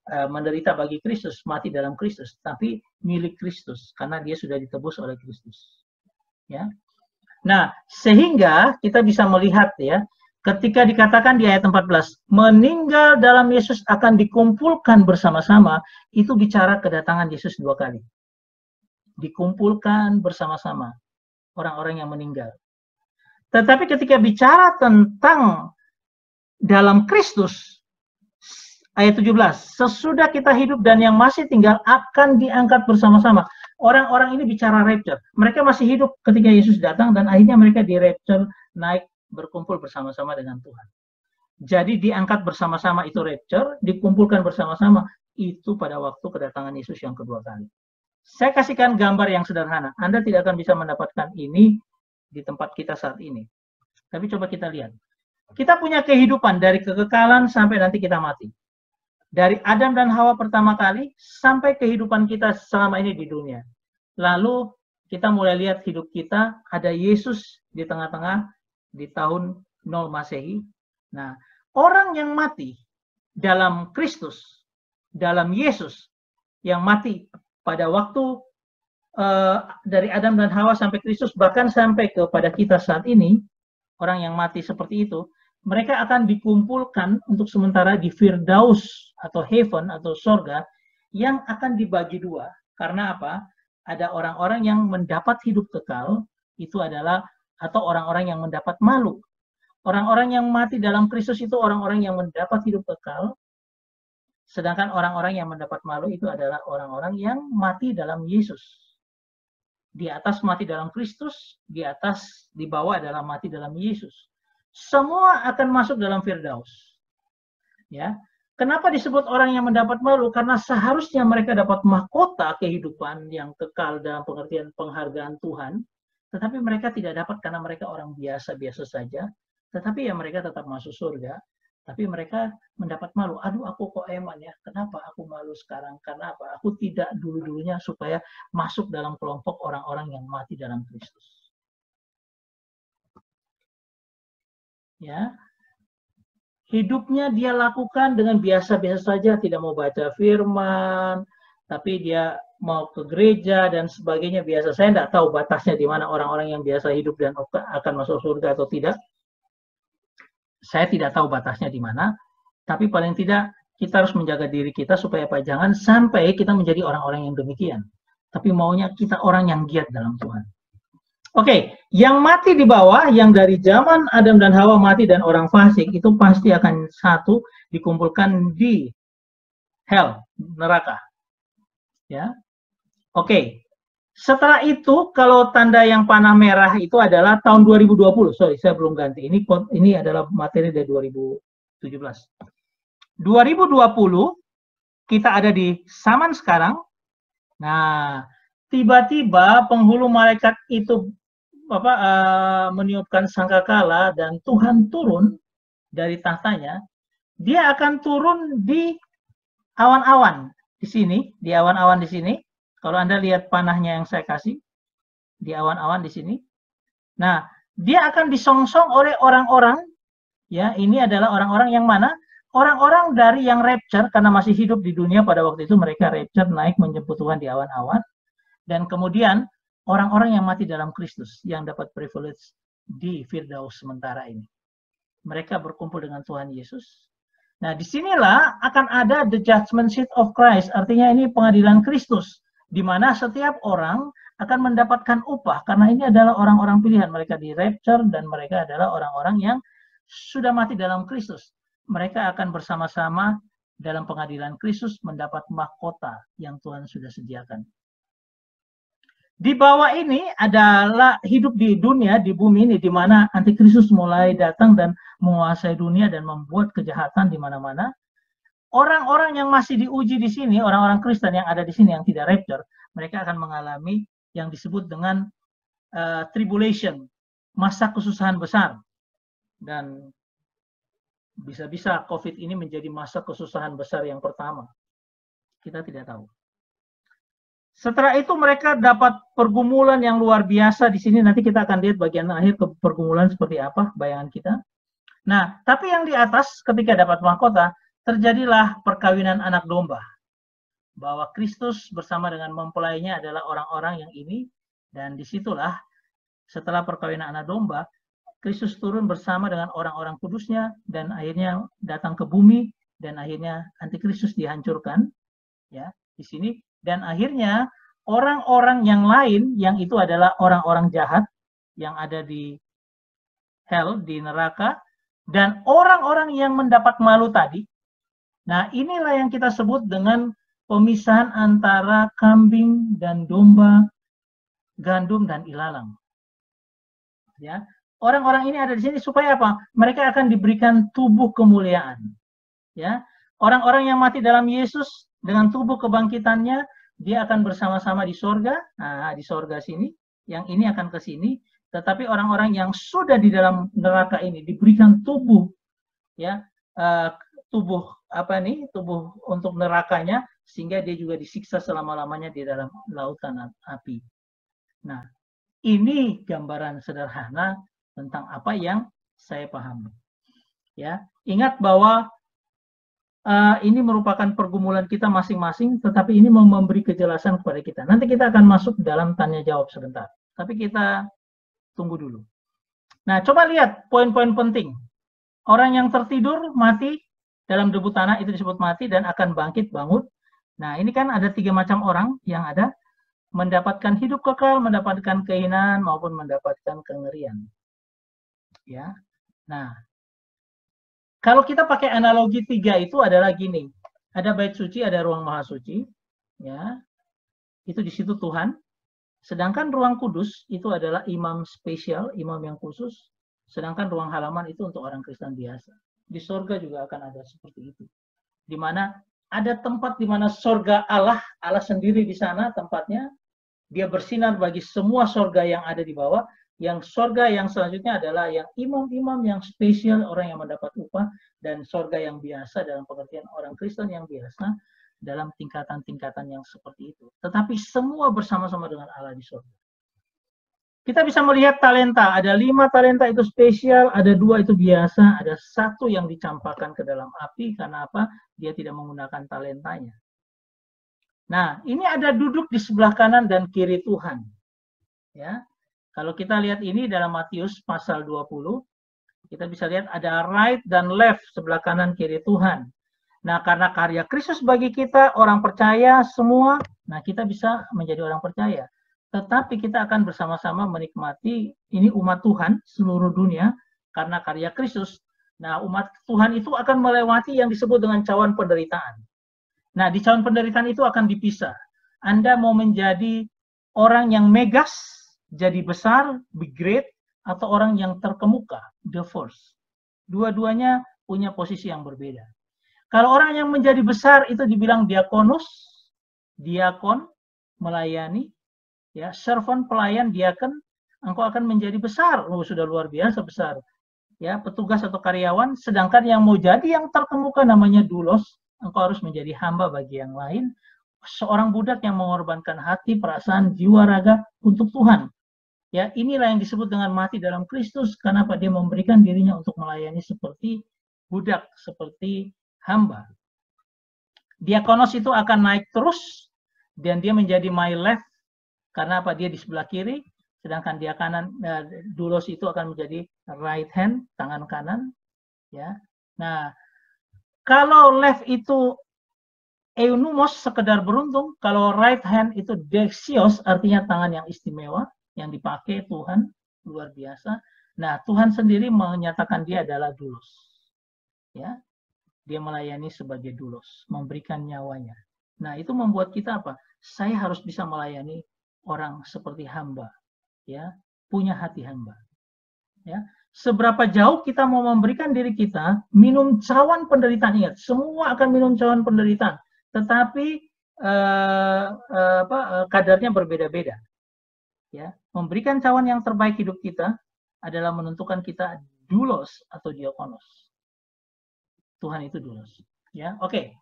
menderita bagi Kristus, mati dalam Kristus, tapi milik Kristus karena dia sudah ditebus oleh Kristus. Ya. Nah, sehingga kita bisa melihat ya, ketika dikatakan di ayat 14, meninggal dalam Yesus akan dikumpulkan bersama-sama, itu bicara kedatangan Yesus dua kali. Dikumpulkan bersama-sama orang-orang yang meninggal. Tetapi ketika bicara tentang dalam Kristus, ayat 17, sesudah kita hidup dan yang masih tinggal akan diangkat bersama-sama. Orang-orang ini bicara rapture. Mereka masih hidup ketika Yesus datang dan akhirnya mereka di rapture, naik berkumpul bersama-sama dengan Tuhan. Jadi diangkat bersama-sama itu rapture, dikumpulkan bersama-sama itu pada waktu kedatangan Yesus yang kedua kali. Saya kasihkan gambar yang sederhana. Anda tidak akan bisa mendapatkan ini di tempat kita saat ini. Tapi coba kita lihat. Kita punya kehidupan dari kekekalan sampai nanti kita mati. Dari Adam dan Hawa pertama kali sampai kehidupan kita selama ini di dunia. Lalu kita mulai lihat hidup kita, ada Yesus di tengah-tengah, di tahun 0 Masehi. Nah, orang yang mati dalam Kristus, dalam Yesus, yang mati pada waktu dari Adam dan Hawa sampai Kristus, bahkan sampai kepada kita saat ini, orang yang mati seperti itu, mereka akan dikumpulkan untuk sementara di Firdaus atau heaven atau sorga yang akan dibagi dua. Karena apa? Ada orang-orang yang mendapat hidup kekal, itu adalah, atau orang-orang yang mendapat malu. Orang-orang yang mati dalam Kristus itu orang-orang yang mendapat hidup kekal, sedangkan orang-orang yang mendapat malu itu adalah orang-orang yang mati dalam Yesus. Di atas mati dalam Kristus, di bawah adalah mati dalam Yesus. Semua akan masuk dalam Firdaus. Ya. Kenapa disebut orang yang mendapat malu? Karena seharusnya mereka dapat mahkota kehidupan yang kekal dalam pengertian penghargaan Tuhan, tetapi mereka tidak dapat karena mereka orang biasa-biasa saja, tetapi ya mereka tetap masuk surga, tapi mereka mendapat malu. Aduh, aku kok eman ya, kenapa aku malu sekarang? Karena apa? Aku tidak dulu-dulunya supaya masuk dalam kelompok orang-orang yang mati dalam Kristus. Ya, hidupnya dia lakukan dengan biasa-biasa saja, tidak mau baca firman, tapi dia mau ke gereja dan sebagainya biasa. Saya tidak tahu batasnya di mana orang-orang yang biasa hidup dan akan masuk surga atau tidak. Saya tidak tahu batasnya di mana, tapi paling tidak kita harus menjaga diri kita supaya apa? Jangan sampai kita menjadi orang-orang yang demikian. Tapi maunya kita orang yang giat dalam Tuhan. Oke, yang mati di bawah, yang dari zaman Adam dan Hawa mati dan orang fasik, itu pasti akan satu dikumpulkan di hell, neraka. Ya, oke. Setelah itu, kalau tanda yang panah merah itu adalah tahun 2020. Sorry, saya belum ganti. Ini adalah materi dari 2017. 2020, kita ada di zaman sekarang. Nah, tiba-tiba penghulu malaikat itu meniupkan sangkakala dan Tuhan turun dari tahtanya. Dia akan turun di awan-awan di sini, di awan-awan di sini. Kalau Anda lihat panahnya yang saya kasih di awan-awan di sini. Nah, dia akan disongsong oleh orang-orang. Ya, ini adalah orang-orang yang mana? Orang-orang dari yang rapture karena masih hidup di dunia pada waktu itu, mereka rapture naik menjemput Tuhan di awan-awan. Dan kemudian orang-orang yang mati dalam Kristus yang dapat privilege di Firdaus sementara ini. Mereka berkumpul dengan Tuhan Yesus. Nah, disinilah akan ada the judgment seat of Christ. Artinya ini pengadilan Kristus, di mana setiap orang akan mendapatkan upah. Karena ini adalah orang-orang pilihan. Mereka di rapture dan mereka adalah orang-orang yang sudah mati dalam Kristus. Mereka akan bersama-sama dalam pengadilan Kristus mendapat mahkota yang Tuhan sudah sediakan. Di bawah ini adalah hidup di dunia, di bumi ini, di mana antikristus mulai datang dan menguasai dunia dan membuat kejahatan di mana-mana. Orang-orang yang masih diuji di sini, orang-orang Kristen yang ada di sini yang tidak rapture, mereka akan mengalami yang disebut dengan tribulation, masa kesusahan besar. Dan bisa-bisa COVID ini menjadi masa kesusahan besar yang pertama. Kita tidak tahu. Setelah itu mereka dapat pergumulan yang luar biasa di sini. Nanti kita akan lihat bagian akhir ke pergumulan seperti apa bayangan kita. Nah, tapi yang di atas ketika dapat mahkota, terjadilah perkawinan anak domba. Bahwa Kristus bersama dengan mempelainya adalah orang-orang yang ini. Dan disitulah setelah perkawinan anak domba, Kristus turun bersama dengan orang-orang kudusnya. Dan akhirnya datang ke bumi. Dan akhirnya antikristus dihancurkan. Ya, di sini. Dan akhirnya orang-orang yang lain, yang itu adalah orang-orang jahat yang ada di hell, di neraka, dan orang-orang yang mendapat malu tadi. Nah, inilah yang kita sebut dengan pemisahan antara kambing dan domba, gandum dan ilalang. Ya, orang-orang ini ada di sini supaya apa? Mereka akan diberikan tubuh kemuliaan. Ya, orang-orang yang mati dalam Yesus dengan tubuh kebangkitannya, dia akan bersama-sama di sorga. Nah, di sorga sini, yang ini akan ke sini. Tetapi orang-orang yang sudah di dalam neraka ini diberikan tubuh, ya, tubuh tubuh untuk nerakanya, sehingga dia juga disiksa selama-lamanya di dalam lautan api. Nah, ini gambaran sederhana tentang apa yang saya pahami. Ya, ingat bahwa ini merupakan pergumulan kita masing-masing, tetapi ini memberi kejelasan kepada kita. Nanti kita akan masuk dalam tanya jawab sebentar, tapi kita tunggu dulu. Nah, coba lihat poin-poin penting. Orang yang tertidur mati dalam debu tanah itu disebut mati dan akan bangkit bangun. Nah, ini kan ada 3 macam orang yang ada, mendapatkan hidup kekal, mendapatkan kehinaan maupun mendapatkan kengerian. Ya. Nah, kalau kita pakai analogi 3 itu adalah gini. Ada bait suci, ada ruang maha suci, ya. Itu di situ Tuhan. Sedangkan ruang kudus itu adalah imam spesial, imam yang khusus. Sedangkan ruang halaman itu untuk orang Kristen biasa. Di sorga juga akan ada seperti itu. Di mana ada tempat di mana sorga Allah sendiri di sana tempatnya. Dia bersinar bagi semua sorga yang ada di bawah. Yang sorga yang selanjutnya adalah yang imam-imam yang spesial, orang yang mendapat upah. Dan sorga yang biasa dalam pengertian orang Kristen yang biasa dalam tingkatan-tingkatan yang seperti itu. Tetapi semua bersama-sama dengan Allah di sorga. Kita bisa melihat talenta, ada 5 talenta itu spesial, ada 2 itu biasa, ada 1 yang dicampakkan ke dalam api, karena apa? Dia tidak menggunakan talentanya. Nah, ini ada duduk di sebelah kanan dan kiri Tuhan. Ya, kalau kita lihat ini dalam Matius pasal 20, kita bisa lihat ada right dan left, sebelah kanan kiri Tuhan. Nah, karena karya Kristus bagi kita, orang percaya semua, nah kita bisa menjadi orang percaya. Tetapi kita akan bersama-sama menikmati, ini umat Tuhan seluruh dunia, karena karya Kristus. Nah, umat Tuhan itu akan melewati yang disebut dengan cawan penderitaan. Nah, di cawan penderitaan itu akan dipisah. Anda mau menjadi orang yang megas, jadi besar, be great, atau orang yang terkemuka, the first. Dua-duanya punya posisi yang berbeda. Kalau orang yang menjadi besar itu dibilang diakonus, diakon, melayani, ya, servant, pelayan, diaken, engkau akan menjadi besar. Oh, sudah luar biasa besar. Ya, petugas atau karyawan, sedangkan yang mau jadi yang terkemuka namanya doulos, engkau harus menjadi hamba bagi yang lain. Seorang budak yang mengorbankan hati, perasaan, jiwa, raga untuk Tuhan. Ya, inilah yang disebut dengan mati dalam Kristus. Kenapa? Dia memberikan dirinya untuk melayani seperti budak, seperti hamba. Diakonos itu akan naik terus, dan dia menjadi my left, karena apa? Dia di sebelah kiri, sedangkan dia kanan, doulos itu akan menjadi right hand, tangan kanan. Ya. Nah, kalau left itu eunomos, sekedar beruntung. Kalau right hand itu dexios, artinya tangan yang istimewa, yang dipakai Tuhan, luar biasa. Nah, Tuhan sendiri menyatakan dia adalah doulos. Ya. Dia melayani sebagai doulos, memberikan nyawanya. Nah, itu membuat kita apa? Saya harus bisa melayani orang seperti hamba, ya, punya hati hamba. Ya, seberapa jauh kita mau memberikan diri kita, minum cawan penderitaan, ingat, semua akan minum cawan penderitaan, tetapi kadarnya berbeda-beda. Ya, memberikan cawan yang terbaik hidup kita adalah menentukan kita doulos atau diakonos. Tuhan itu doulos. Ya, oke.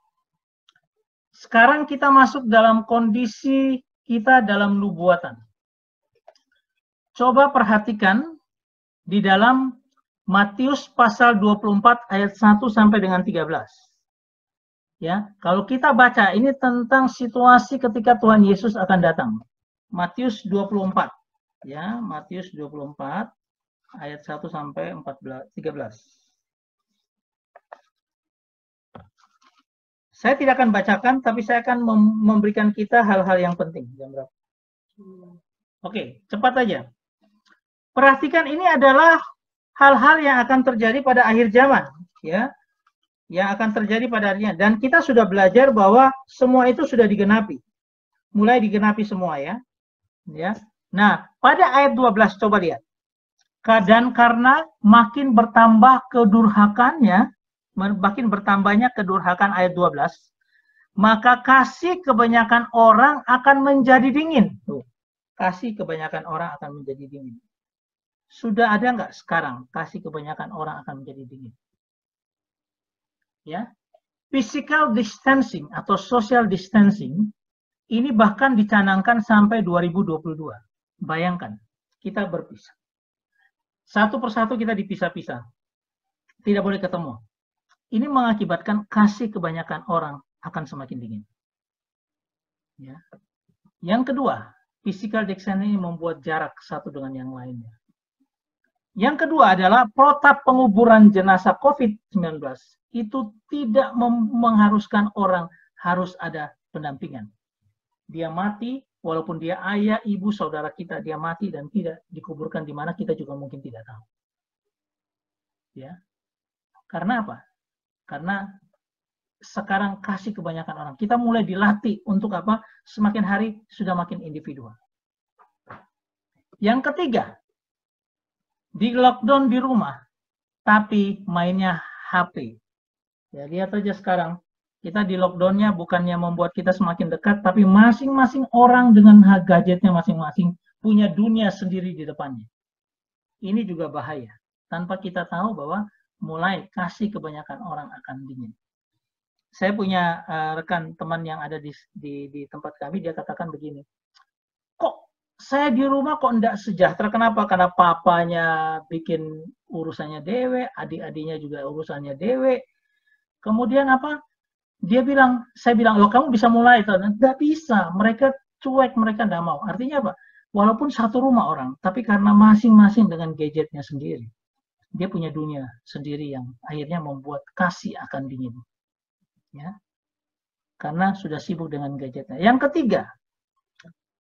Sekarang kita masuk dalam kondisi kita dalam nubuatan. Coba perhatikan di dalam Matius pasal 24 ayat 1 sampai dengan 13. Ya, kalau kita baca ini tentang situasi ketika Tuhan Yesus akan datang. Matius 24. Ya, Matius 24 ayat 1 sampai 13. Saya tidak akan bacakan, tapi saya akan memberikan kita hal-hal yang penting. Jam berapa? Oke, cepat aja. Perhatikan, ini adalah hal-hal yang akan terjadi pada akhir zaman, ya, yang akan terjadi pada akhirnya. Dan kita sudah belajar bahwa semua itu sudah digenapi, mulai digenapi semua, ya. Ya. Nah, pada ayat 12 coba lihat. Dan karena makin bertambah kedurhakannya, makin bertambahnya kedurhakan ayat 12, maka kasih kebanyakan orang akan menjadi dingin. Tuh, kasih kebanyakan orang akan menjadi dingin. Sudah ada nggak sekarang kasih kebanyakan orang akan menjadi dingin? Ya, physical distancing atau social distancing ini bahkan dicanangkan sampai 2022. Bayangkan, kita berpisah. Satu persatu kita dipisah-pisah. Tidak boleh ketemu. Ini mengakibatkan kasih kebanyakan orang akan semakin dingin. Ya. Yang kedua, physical distancing ini membuat jarak satu dengan yang lainnya. Yang kedua adalah protap penguburan jenazah COVID-19 itu tidak mengharuskan orang harus ada pendampingan. Dia mati, walaupun dia ayah, ibu, saudara kita, dia mati dan tidak dikuburkan di mana kita juga mungkin tidak tahu. Ya, karena apa? Karena sekarang kasih kebanyakan orang. Kita mulai dilatih untuk apa? Semakin hari sudah makin individual. Yang ketiga, di lockdown di rumah, tapi mainnya HP. Ya, lihat aja sekarang, kita di lockdownnya bukannya membuat kita semakin dekat, tapi masing-masing orang dengan gadgetnya masing-masing punya dunia sendiri di depannya. Ini juga bahaya. Tanpa kita tahu bahwa mulai kasih kebanyakan orang akan dingin. Saya punya rekan teman yang ada di tempat kami, dia katakan begini, kok saya di rumah kok enggak sejahtera, kenapa? Karena papanya bikin urusannya dewe, adik-adiknya juga urusannya dewe, kemudian apa? Saya bilang, loh kamu bisa mulai, enggak bisa, mereka cuek, mereka enggak mau. Artinya apa? Walaupun satu rumah orang, tapi karena masing-masing dengan gadgetnya sendiri, dia punya dunia sendiri yang akhirnya membuat kasih akan dingin. Ya, karena sudah sibuk dengan gadgetnya. Yang ketiga,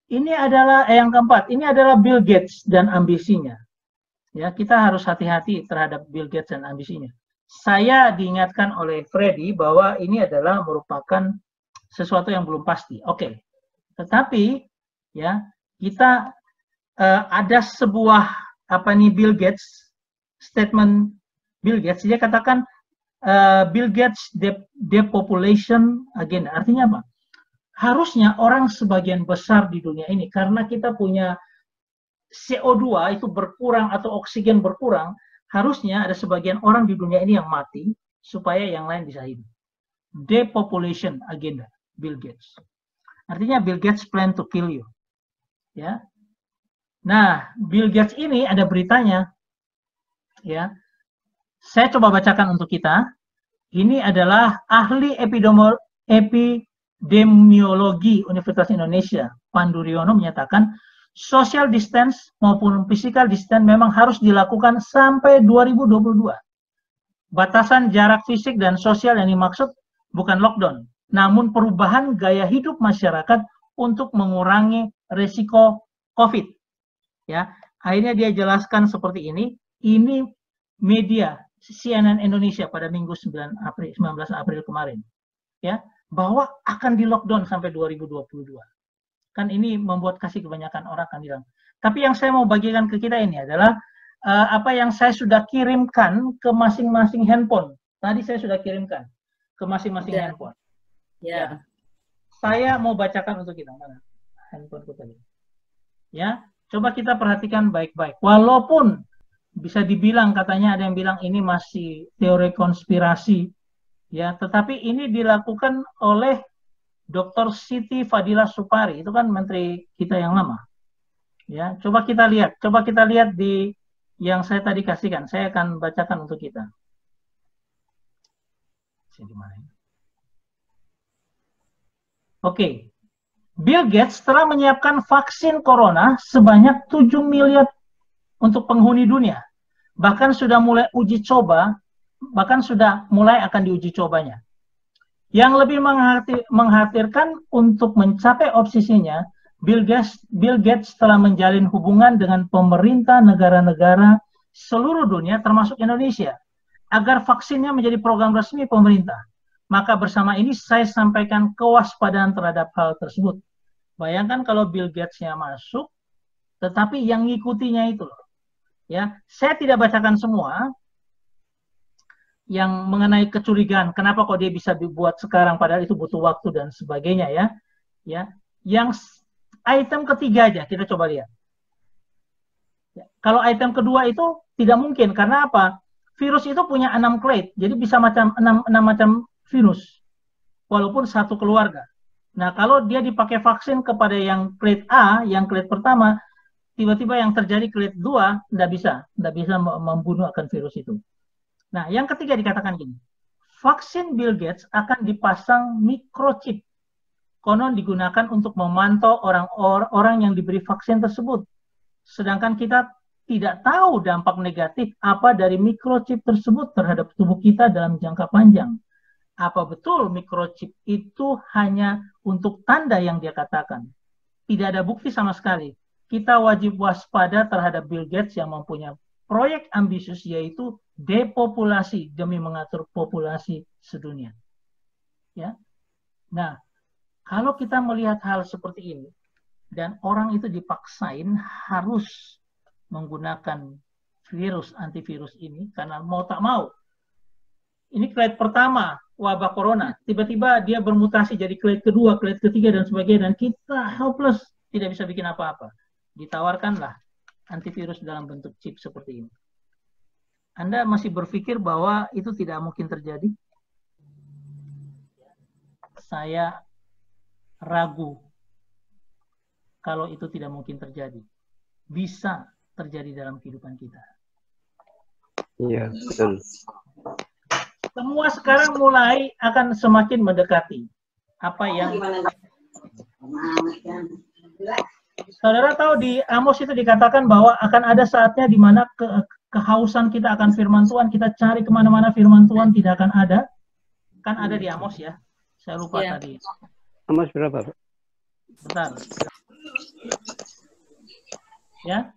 ini adalah yang keempat, ini adalah Bill Gates dan ambisinya. Ya, kita harus hati-hati terhadap Bill Gates dan ambisinya. Saya diingatkan oleh Freddy bahwa ini adalah merupakan sesuatu yang belum pasti. Oke, tetapi ya kita ada sebuah Bill Gates statement Bill Gates, dia katakan Bill Gates depopulation agenda. Artinya apa? Harusnya orang sebagian besar di dunia ini, karena kita punya CO2 itu berkurang atau oksigen berkurang, harusnya ada sebagian orang di dunia ini yang mati supaya yang lain bisa hidup. Depopulation agenda Bill Gates. Artinya Bill Gates plan to kill you. Ya. Nah, Bill Gates ini ada beritanya. Ya. Saya coba bacakan untuk kita. Ini adalah ahli epidemiologi Universitas Indonesia, Pandu Riono, menyatakan social distance maupun physical distance memang harus dilakukan sampai 2022. Batasan jarak fisik dan sosial yang dimaksud bukan lockdown, namun perubahan gaya hidup masyarakat untuk mengurangi risiko COVID. Ya, akhirnya dia jelaskan seperti ini. Ini media CNN Indonesia pada Minggu 19 April kemarin, ya, bahwa akan di lockdown sampai 2022. Kan ini membuat kasih kebanyakan orang akan hilang. Tapi yang saya mau bagikan ke kita ini adalah apa yang saya sudah kirimkan ke masing-masing handphone. Tadi saya sudah kirimkan ke masing-masing handphone. Ya. Saya mau bacakan untuk kita. Mana handphoneku tadi? Ya, coba kita perhatikan baik-baik. Walaupun bisa dibilang, katanya ada yang bilang ini masih teori konspirasi, ya, tetapi ini dilakukan oleh Dr. Siti Fadila Supari, itu kan menteri kita yang lama. Ya, coba kita lihat di yang saya tadi kasihkan. Saya akan bacakan untuk kita. Oke. Bill Gates telah menyiapkan vaksin corona sebanyak 7 miliar untuk penghuni dunia. Bahkan sudah mulai uji coba, bahkan sudah mulai akan diuji cobanya. Yang lebih mengkhawatirkan, untuk mencapai obsesinya, Bill Gates telah menjalin hubungan dengan pemerintah negara-negara seluruh dunia termasuk Indonesia agar vaksinnya menjadi program resmi pemerintah. Maka bersama ini saya sampaikan kewaspadaan terhadap hal tersebut. Bayangkan kalau Bill Gates-nya masuk, tetapi yang ngikutinya itu loh. Ya, saya tidak bacakan semua yang mengenai kecurigaan, kenapa kok dia bisa dibuat sekarang padahal itu butuh waktu dan sebagainya, ya. Ya, yang item ketiga aja kita coba lihat. Ya, kalau item kedua itu tidak mungkin, karena apa? Virus itu punya 6 clade, jadi bisa enam macam virus, walaupun satu keluarga. Nah, kalau dia dipakai vaksin kepada yang clade A, yang clade pertama, tiba-tiba yang terjadi clade 2, tidak bisa membunuh akan virus itu. Nah, yang ketiga dikatakan gini, vaksin Bill Gates akan dipasang microchip, konon digunakan untuk memantau orang yang diberi vaksin tersebut. Sedangkan kita tidak tahu dampak negatif apa dari microchip tersebut terhadap tubuh kita dalam jangka panjang. Apa betul microchip itu hanya untuk tanda yang dia katakan? Tidak ada bukti sama sekali. Kita wajib waspada terhadap Bill Gates yang mempunyai proyek ambisius, yaitu depopulasi demi mengatur populasi sedunia. Ya. Nah, kalau kita melihat hal seperti ini, dan orang itu dipaksain harus menggunakan virus antivirus ini karena mau tak mau. Ini clade pertama wabah corona, tiba-tiba dia bermutasi jadi clade kedua, clade ketiga dan sebagainya, dan kita helpless, tidak bisa bikin apa-apa. Ditawarkanlah antivirus dalam bentuk chip seperti ini. Anda masih berpikir bahwa itu tidak mungkin terjadi? Saya ragu kalau itu tidak mungkin terjadi. Bisa terjadi dalam kehidupan kita. Iya, betul. Semua sekarang mulai akan semakin mendekati apa yang saudara tahu di Amos itu dikatakan bahwa akan ada saatnya di mana kehausan kita akan firman Tuhan, kita cari kemana-mana firman Tuhan tidak akan ada. Kan ada di Amos ya, saya lupa tadi. Amos berapa, Pak? Bentar. Ya.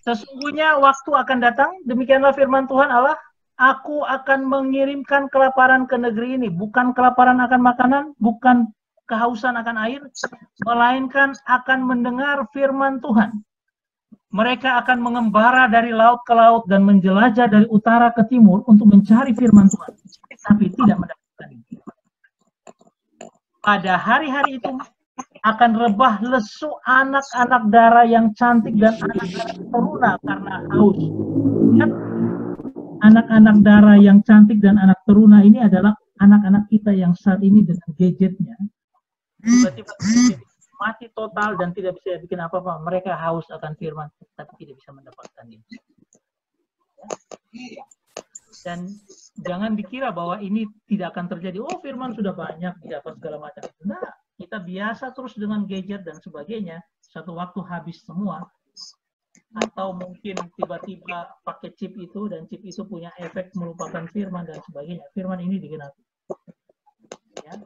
Sesungguhnya waktu akan datang, demikianlah firman Tuhan Allah, aku akan mengirimkan kelaparan ke negeri ini, bukan kelaparan akan makanan, bukan kehausan akan air, melainkan akan mendengar firman Tuhan. Mereka akan mengembara dari laut ke laut dan menjelajah dari utara ke timur untuk mencari firman Tuhan, tapi tidak mendapatkannya. Pada hari-hari itu akan rebah lesu anak-anak dara yang cantik dan anak-anak teruna karena haus. Anak-anak dara yang cantik dan anak teruna ini adalah anak-anak kita yang saat ini dengan gadgetnya tiba-tiba mati total dan tidak bisa bikin apa-apa. Mereka haus akan firman tapi tidak bisa mendapatkan ini. Dan jangan dikira bahwa ini tidak akan terjadi. Oh, firman sudah banyak dapat segala macam. Nah, kita biasa terus dengan gadget dan sebagainya, satu waktu habis semua. Atau mungkin tiba-tiba pakai chip itu, dan chip itu punya efek melupakan firman dan sebagainya. Firman ini digenapi. Ya.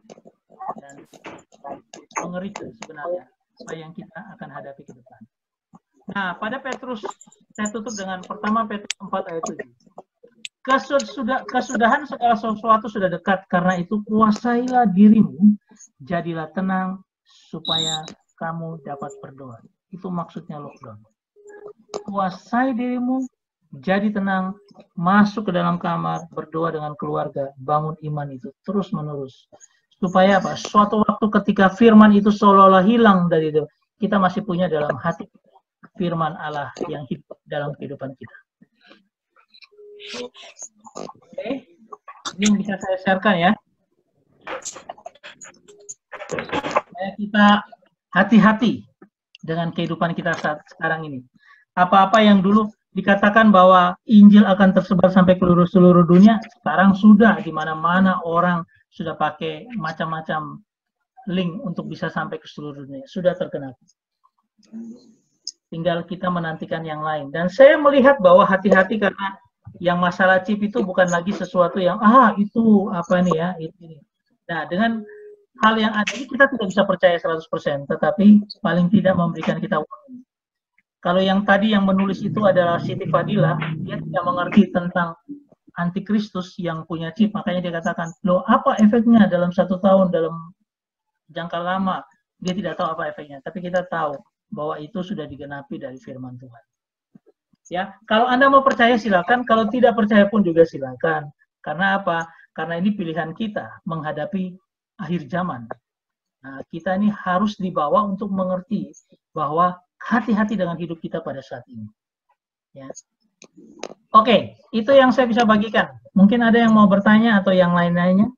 Dan mengerikan sebenarnya apa yang kita akan hadapi ke depan. Nah, pada Petrus, saya tutup dengan pertama Petrus 4 ayat 7. Kesudahan segala sesuatu sudah dekat, karena itu kuasailah dirimu, jadilah tenang, supaya kamu dapat berdoa. Itu maksudnya lockdown. Kuasai dirimu, jadi tenang, masuk ke dalam kamar, berdoa dengan keluarga, bangun iman itu terus-menerus. Supaya apa? Suatu waktu ketika firman itu seolah-olah hilang dari itu, kita masih punya dalam hati firman Allah yang hidup dalam kehidupan kita. Oke, ini bisa saya sharekan ya. Supaya kita hati-hati dengan kehidupan kita saat sekarang ini. Apa-apa yang dulu dikatakan bahwa Injil akan tersebar sampai ke seluruh dunia, sekarang sudah di mana-mana orang sudah pakai macam-macam link untuk bisa sampai ke seluruh dunia. Sudah terkenal. Tinggal kita menantikan yang lain. Dan saya melihat bahwa hati-hati karena yang masalah chip itu bukan lagi sesuatu yang itu apa nih ya ini. Nah, dengan hal yang ada ini kita tidak bisa percaya 100%, tetapi paling tidak memberikan kita warning. Kalau yang tadi yang menulis itu adalah Siti Fadila, dia tidak mengerti tentang antikristus yang punya chip, makanya dia katakan, loh apa efeknya dalam 1 tahun, dalam jangka lama, dia tidak tahu apa efeknya, tapi kita tahu bahwa itu sudah digenapi dari firman Tuhan. Ya, kalau Anda mau percaya silakan, kalau tidak percaya pun juga silakan. Karena apa? Karena ini pilihan kita menghadapi akhir zaman. Nah, kita ini harus dibawa untuk mengerti bahwa hati-hati dengan hidup kita pada saat ini. Ya. Oke, itu yang saya bisa bagikan. Mungkin ada yang mau bertanya atau yang lain-lainnya.